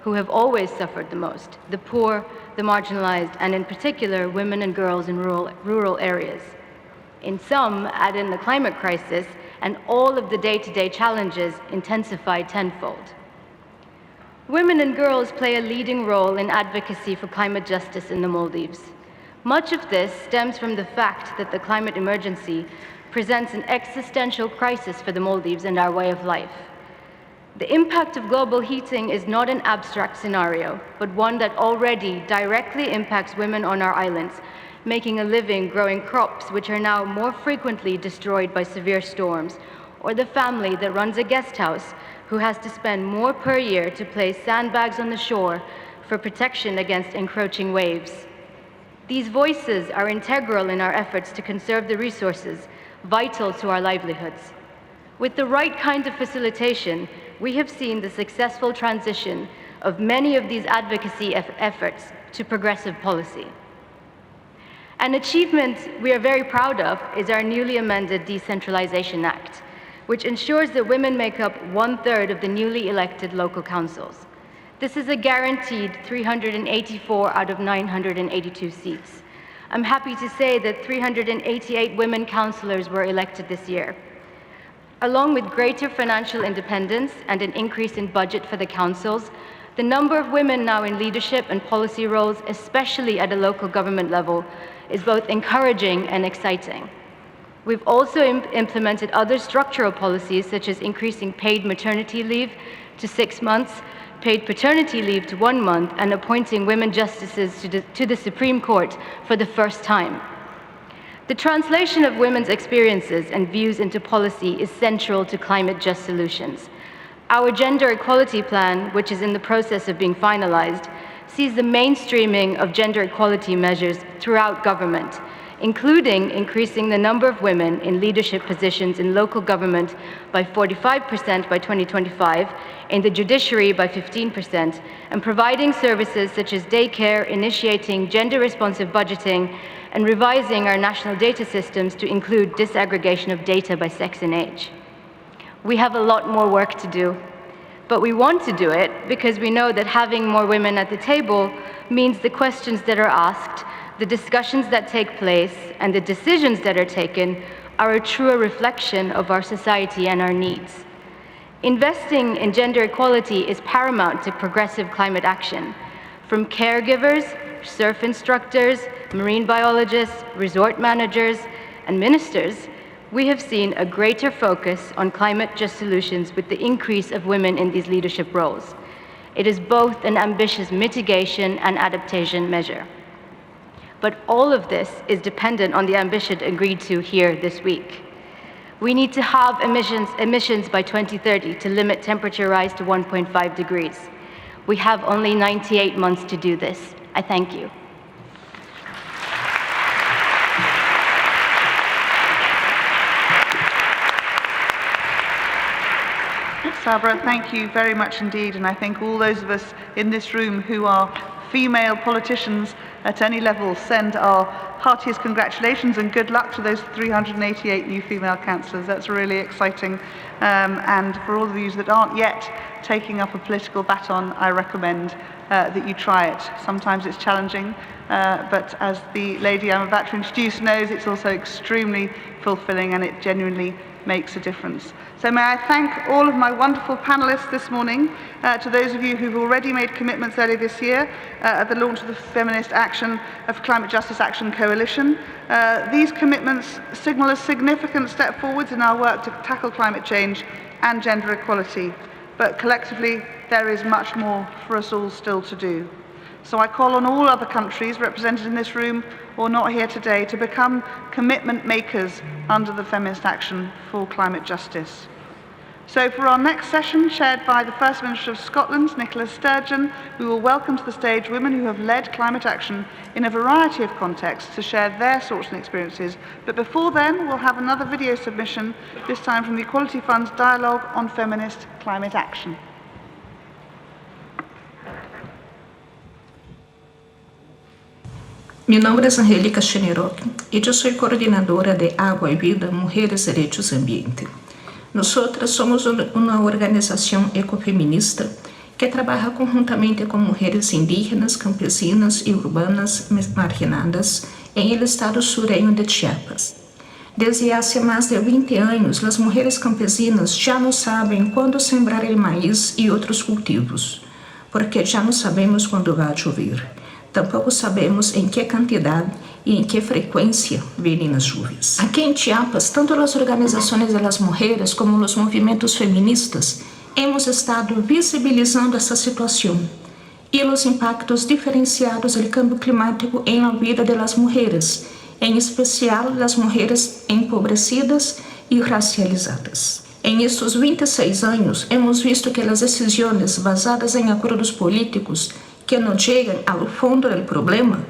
who have always suffered the most: the poor, the marginalized, and in particular, women and girls in rural areas. In some, add in the climate crisis, and all of the day-to-day challenges intensify tenfold. Women and girls play a leading role in advocacy for climate justice in the Maldives. Much of this stems from the fact that the climate emergency presents an existential crisis for the Maldives and our way of life. The impact of global heating is not an abstract scenario, but one that already directly impacts women on our islands, making a living growing crops which are now more frequently destroyed by severe storms, or the family that runs a guest house who has to spend more per year to place sandbags on the shore for protection against encroaching waves. These voices are integral in our efforts to conserve the resources vital to our livelihoods. With the right kind of facilitation, we have seen the successful transition of many of these advocacy efforts to progressive policy. An achievement we are very proud of is our newly amended Decentralization Act, which ensures that women make up 1/3 of the newly elected local councils. This is a guaranteed 384 out of 982 seats. I'm happy to say that 388 women councillors were elected this year. Along with greater financial independence and an increase in budget for the councils, the number of women now in leadership and policy roles, especially at a local government level, is both encouraging and exciting. We've also implemented other structural policies, such as increasing paid maternity leave to 6 months, paid paternity leave to 1 month, and appointing women justices to the Supreme Court for the first time. The translation of women's experiences and views into policy is central to climate-just solutions. Our gender equality plan, which is in the process of being finalized, sees the mainstreaming of gender equality measures throughout government, including increasing the number of women in leadership positions in local government by 45% by 2025, in the judiciary by 15%, and providing services such as daycare, initiating gender-responsive budgeting, and revising our national data systems to include disaggregation of data by sex and age. We have a lot more work to do, but we want to do it because we know that having more women at the table means the questions that are asked, the discussions that take place, and the decisions that are taken are a truer reflection of our society and our needs. Investing in gender equality is paramount to progressive climate action. From caregivers, surf instructors, marine biologists, resort managers, and ministers, we have seen a greater focus on climate-just solutions with the increase of women in these leadership roles. It is both an ambitious mitigation and adaptation measure. But all of this is dependent on the ambition agreed to here this week. We need to halve emissions by 2030 to limit temperature rise to 1.5 degrees. We have only 98 months to do this. I thank you. Sabra, thank you very much indeed, and I think all those of us in this room who are female politicians at any level send our heartiest congratulations and good luck to those 388 new female councillors. That's really exciting. And for all of you that aren't yet taking up a political baton, I recommend that you try it. Sometimes it's challenging, but as the lady I'm about to introduce knows, it's also extremely fulfilling and it genuinely makes a difference. So may I thank all of my wonderful panelists this morning, to those of you who've already made commitments earlier this year at the launch of the Feminist Action of Climate Justice Action Coalition. These commitments signal a significant step forwards in our work to tackle climate change and gender equality, but collectively there is much more for us all still to do. So I call on all other countries represented in this room or not here today to become commitment makers under the Feminist Action for Climate Justice. So for our next session, chaired by the First Minister of Scotland, Nicola Sturgeon, we will welcome to the stage women who have led climate action in a variety of contexts to share their thoughts and experiences. But before then, we'll have another video submission, this time from the Equality Fund's Dialogue on Feminist Climate Action. Meu nome é Angélica Cheneroc e eu sou coordenadora de Água e Vida Mulheres e Direitos Ambiente. Nós somos uma organização ecofeminista que trabalha conjuntamente com mulheres indígenas, campesinas e urbanas marginadas em el estado sureño de Chiapas. Desde hace más de 20 años, las mujeres campesinas ya no saben cuándo sembrar el maíz y otros cultivos, porque ya no sabemos cuándo va a llover. Tampoco sabemos en qué cantidad y en qué frecuencia vienen las lluvias. Aquí en Chiapas, tanto las organizaciones de las mujeres como los movimientos feministas hemos estado visibilizando esta situación y los impactos diferenciados del cambio climático en la vida de las mujeres, en especial las mujeres empobrecidas y racializadas. En estos 26 años hemos visto que las decisiones basadas en acuerdos políticos que no llegan al fondo del problema,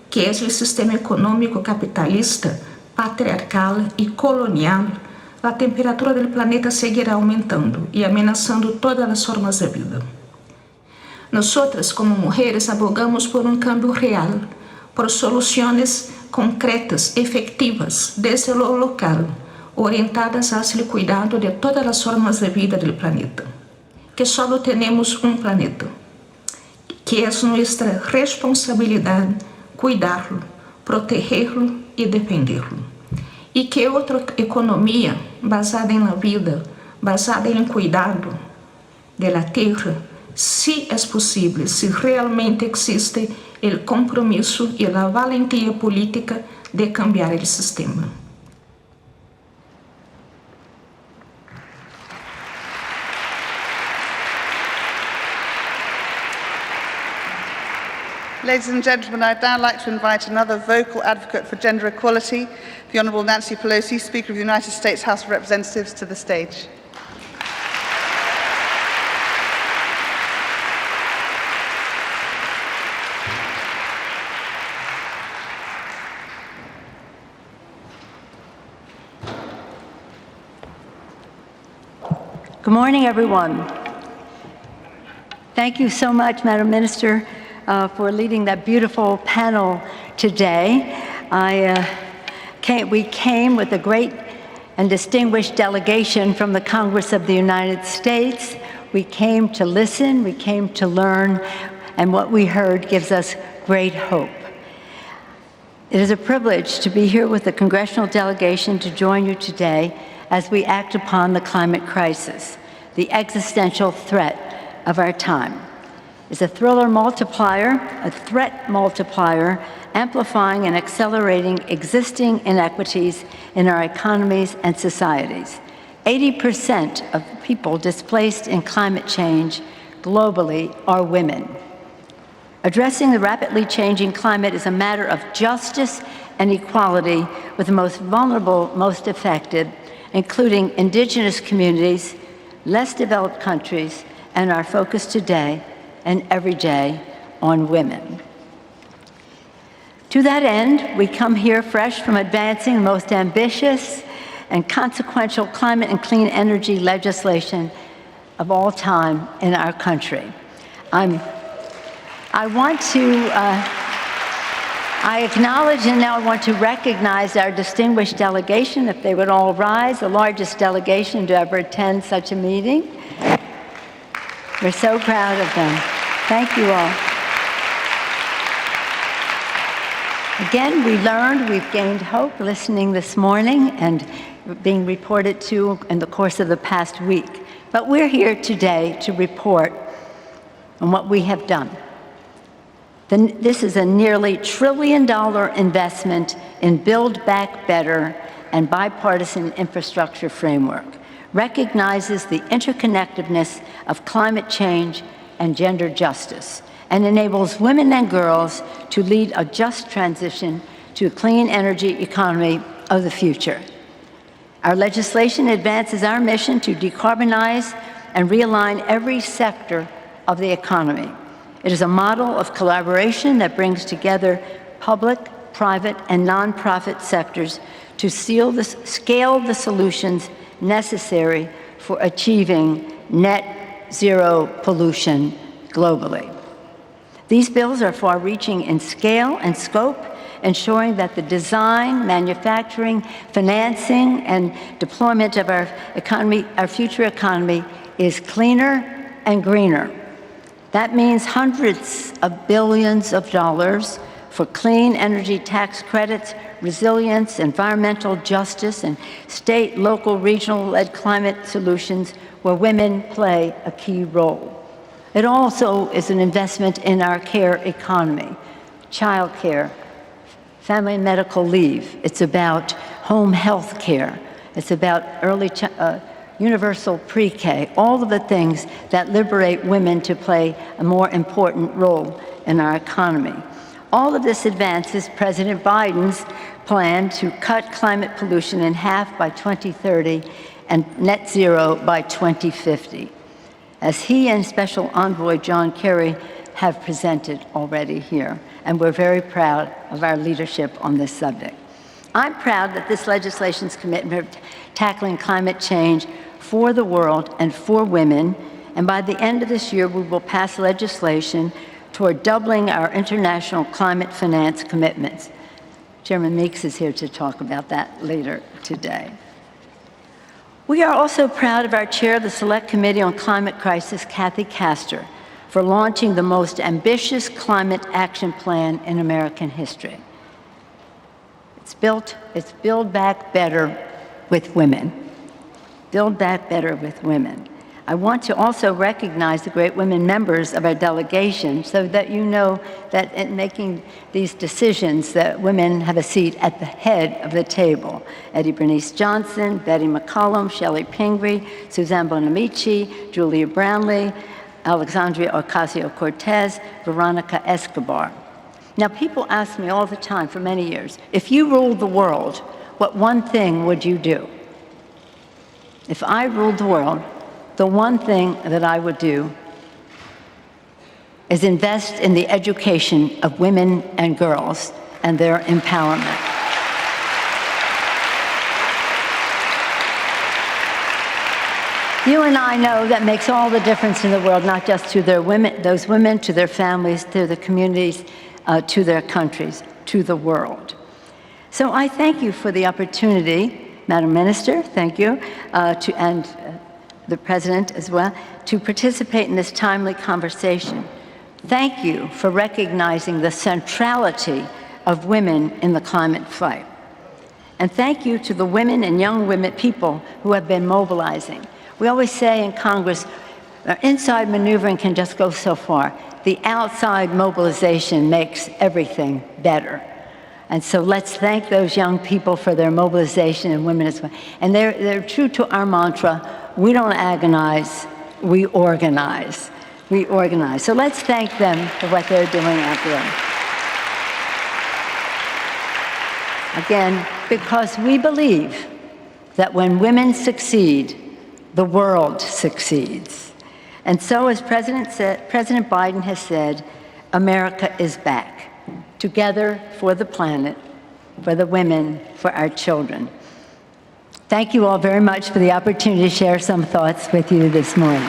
que es el sistema económico capitalista, patriarcal y colonial, la temperatura del planeta seguirá aumentando y amenazando todas las formas de vida. Nosotras, como mujeres, abogamos por un cambio real, por soluciones concretas, efectivas, desde lo local, orientadas hacia el cuidado de todas las formas de vida del planeta. Que solo tenemos un planeta, que es nuestra responsabilidad cuidarlo, protegerlo y defenderlo. Y que otra economía basada en la vida, basada en el cuidado de la tierra, sí es posible, si realmente existe el compromiso y la valentía política de cambiar el sistema. Ladies and gentlemen, I'd now like to invite another vocal advocate for gender equality, the Honourable Nancy Pelosi, Speaker of the United States House of Representatives, to the stage. Good morning, everyone. Thank you so much, Madam Minister, for leading that beautiful panel today. We came with a great and distinguished delegation from the Congress of the United States. We came to listen, we came to learn, and what we heard gives us great hope. It is a privilege to be here with the congressional delegation to join you today as we act upon the climate crisis, the existential threat of our time. It's a thriller multiplier, a threat multiplier, amplifying and accelerating existing inequities in our economies and societies. 80% of people displaced in climate change globally are women. Addressing the rapidly changing climate is a matter of justice and equality with the most vulnerable, most affected, including indigenous communities, less developed countries, and our focus today and every day on women. To that end, we come here fresh from advancing the most ambitious and consequential climate and clean energy legislation of all time in our country. I acknowledge and now I want to recognize our distinguished delegation, if they would all rise, the largest delegation to ever attend such a meeting. We're so proud of them. Thank you all. Again, we learned, we've gained hope listening this morning and being reported to in the course of the past week. But we're here today to report on what we have done. This is a nearly $1 trillion investment in Build Back Better and bipartisan infrastructure framework, recognizes the interconnectedness of climate change and gender justice, and enables women and girls to lead a just transition to a clean energy economy of the future. Our legislation advances our mission to decarbonize and realign every sector of the economy. It is a model of collaboration that brings together public, private, and nonprofit sectors to scale the solutions necessary for achieving net zero pollution globally. These bills are far-reaching in scale and scope, ensuring that the design, manufacturing, financing, and deployment of our economy, our future economy, is cleaner and greener. That means hundreds of billions of dollars for clean energy tax credits, resilience, environmental justice, and state, local, regional-led climate solutions where women play a key role. It also is an investment in our care economy, child care, family and medical leave. It's about home health care. It's about early universal pre-K, all of the things that liberate women to play a more important role in our economy. All of this advances President Biden's plan to cut climate pollution in half by 2030 and net zero by 2050, as he and Special Envoy John Kerry have presented already here. And we're very proud of our leadership on this subject. I'm proud that this legislation's commitment to tackling climate change for the world and for women, and by the end of this year, we will pass legislation toward doubling our international climate finance commitments. Chairman Meeks is here to talk about that later today. We are also proud of our chair of the Select Committee on Climate Crisis, Kathy Castor, for launching the most ambitious climate action plan in American history. It's Build Back Better with Women. Build Back Better with Women. I want to also recognize the great women members of our delegation so that you know that in making these decisions that women have a seat at the head of the table. Eddie Bernice Johnson, Betty McCollum, Shelley Pingree, Suzanne Bonamici, Julia Brownlee, Alexandria Ocasio-Cortez, Veronica Escobar. Now, people ask me all the time for many years, if you ruled the world, what one thing would you do? If I ruled the world, the one thing that I would do is invest in the education of women and girls and their empowerment. You and I know that makes all the difference in the world, not just to their women, those women, to their families, to the communities, to their countries, to the world. So I thank you for the opportunity, Madam Minister, thank you, and the President as well, to participate in this timely conversation. Thank you for recognizing the centrality of women in the climate fight. And thank you to the women and young women people who have been mobilizing. We always say in Congress, inside maneuvering can just go so far. The outside mobilization makes everything better. And so let's thank those young people for their mobilization, and women as well. And they're true to our mantra, we don't agonize, we organize. We organize. So let's thank them for what they're doing out there. Again, because we believe that when women succeed, the world succeeds. And so, as President Biden has said, America is back, together for the planet, for the women, for our children. Thank you all very much for the opportunity to share some thoughts with you this morning.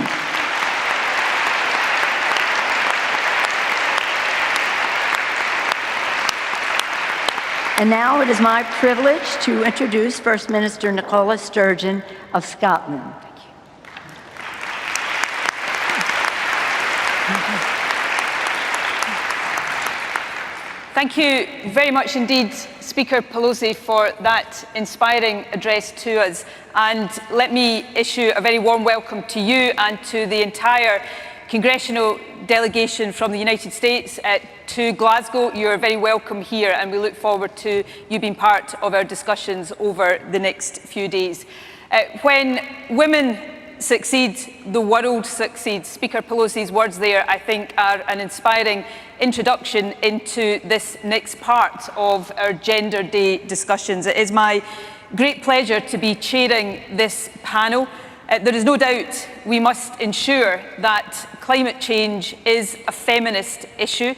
And now it is my privilege to introduce First Minister Nicola Sturgeon of Scotland. Thank you very much indeed, Speaker Pelosi, for that inspiring address to us. And let me issue a very warm welcome to you and to the entire congressional delegation from the United States to Glasgow. You're very welcome here, and we look forward to you being part of our discussions over the next few days. When women succeed, the world succeeds. Speaker Pelosi's words there, I think, are an inspiring introduction into this next part of our Gender Day discussions. It is my great pleasure to be chairing this panel. There is no doubt we must ensure that climate change is a feminist issue.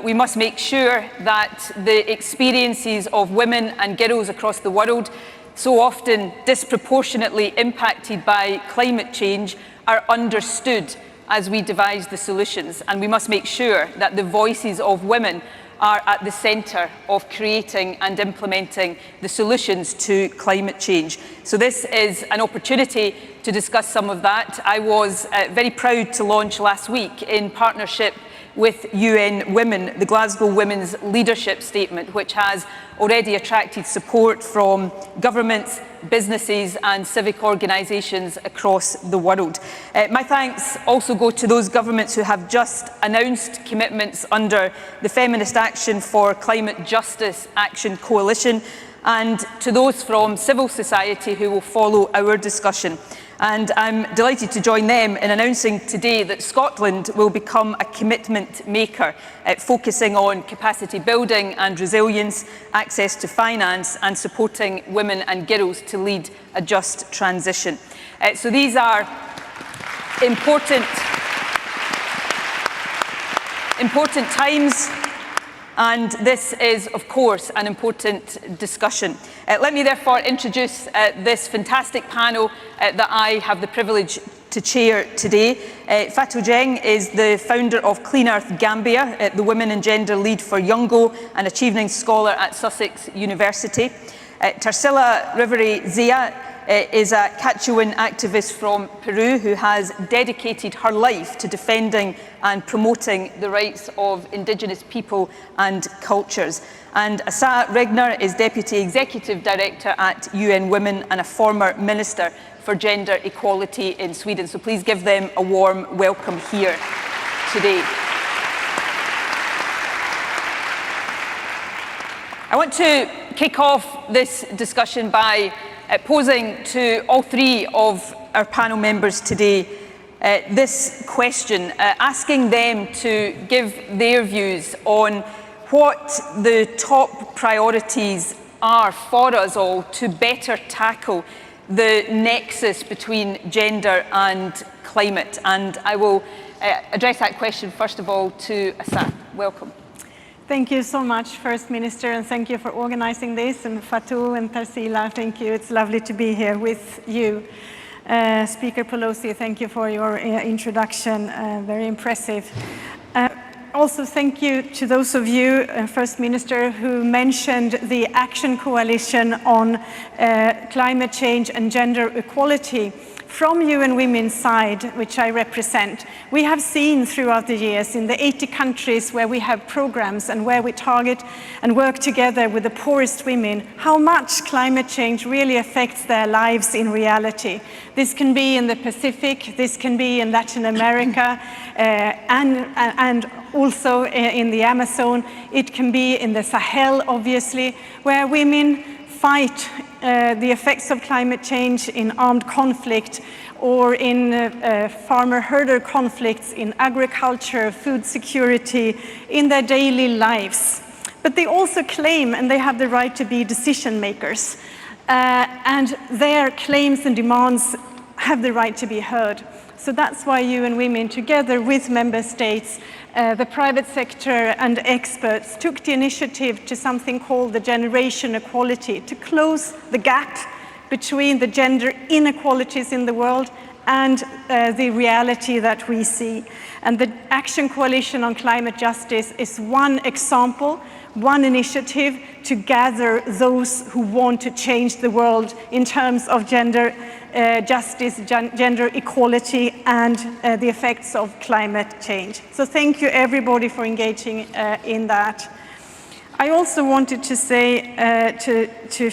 We must make sure that the experiences of women and girls across the world, so often disproportionately impacted by climate change, are understood as we devise the solutions. And we must make sure that the voices of women are at the centre of creating and implementing the solutions to climate change. So this is an opportunity to discuss some of that. I was very proud to launch last week, in partnership with UN Women, the Glasgow Women's Leadership Statement, which has already attracted support from governments, businesses and civic organisations across the world. My thanks also go to those governments who have just announced commitments under the Feminist Action for Climate Justice Action Coalition, and to those from civil society who will follow our discussion. And I'm delighted to join them in announcing today that Scotland will become a commitment maker, focusing on capacity building and resilience, access to finance and supporting women and girls to lead a just transition. So these are important times, and this is, of course, an important discussion. Let me therefore introduce this fantastic panel that I have the privilege to chair today. Fatou Dieng is the founder of Clean Earth Gambia, the Women and Gender Lead for Youngo and Achieving Scholar at Sussex University. Tarsila Riveri Zia is a Quechuan activist from Peru who has dedicated her life to defending and promoting the rights of indigenous people and cultures. And Asa Regner is Deputy Executive Director at UN Women and a former Minister for Gender Equality in Sweden. So please give them a warm welcome here today. I want to kick off this discussion by posing to all three of our panel members today this question, asking them to give their views on what the top priorities are for us all to better tackle the nexus between gender and climate. And I will address that question first of all to Asa. Welcome. Thank you so much, First Minister, and thank you for organizing this. And Fatou and Tarsila, thank you. It's lovely to be here with you. Speaker Pelosi, thank you for your introduction. Very impressive. Also, thank you to those of you, First Minister, who mentioned the Action Coalition on Climate Change and Gender Equality. From UN Women's side, which I represent, we have seen throughout the years in the 80 countries where we have programs and where we target and work together with the poorest women, how much climate change really affects their lives in reality. This can be in the Pacific, this can be in Latin America, and also in the Amazon. It can be in the Sahel, obviously, where women fight the effects of climate change in armed conflict or in farmer-herder conflicts, in agriculture, food security, in their daily lives. But they also claim, and they have the right to be decision makers, and their claims and demands have the right to be heard. So that's why UN Women, together with member states, the private sector and experts, took the initiative to something called the generation equality, to close the gap between the gender inequalities in the world and the reality that we see. And the Action Coalition on Climate Justice is one example, one initiative to gather those who want to change the world in terms of gender justice, gender equality, and the effects of climate change. So thank you everybody for engaging in that. I also wanted to say to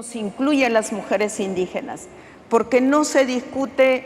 nos incluye a las mujeres indígenas, porque no se discute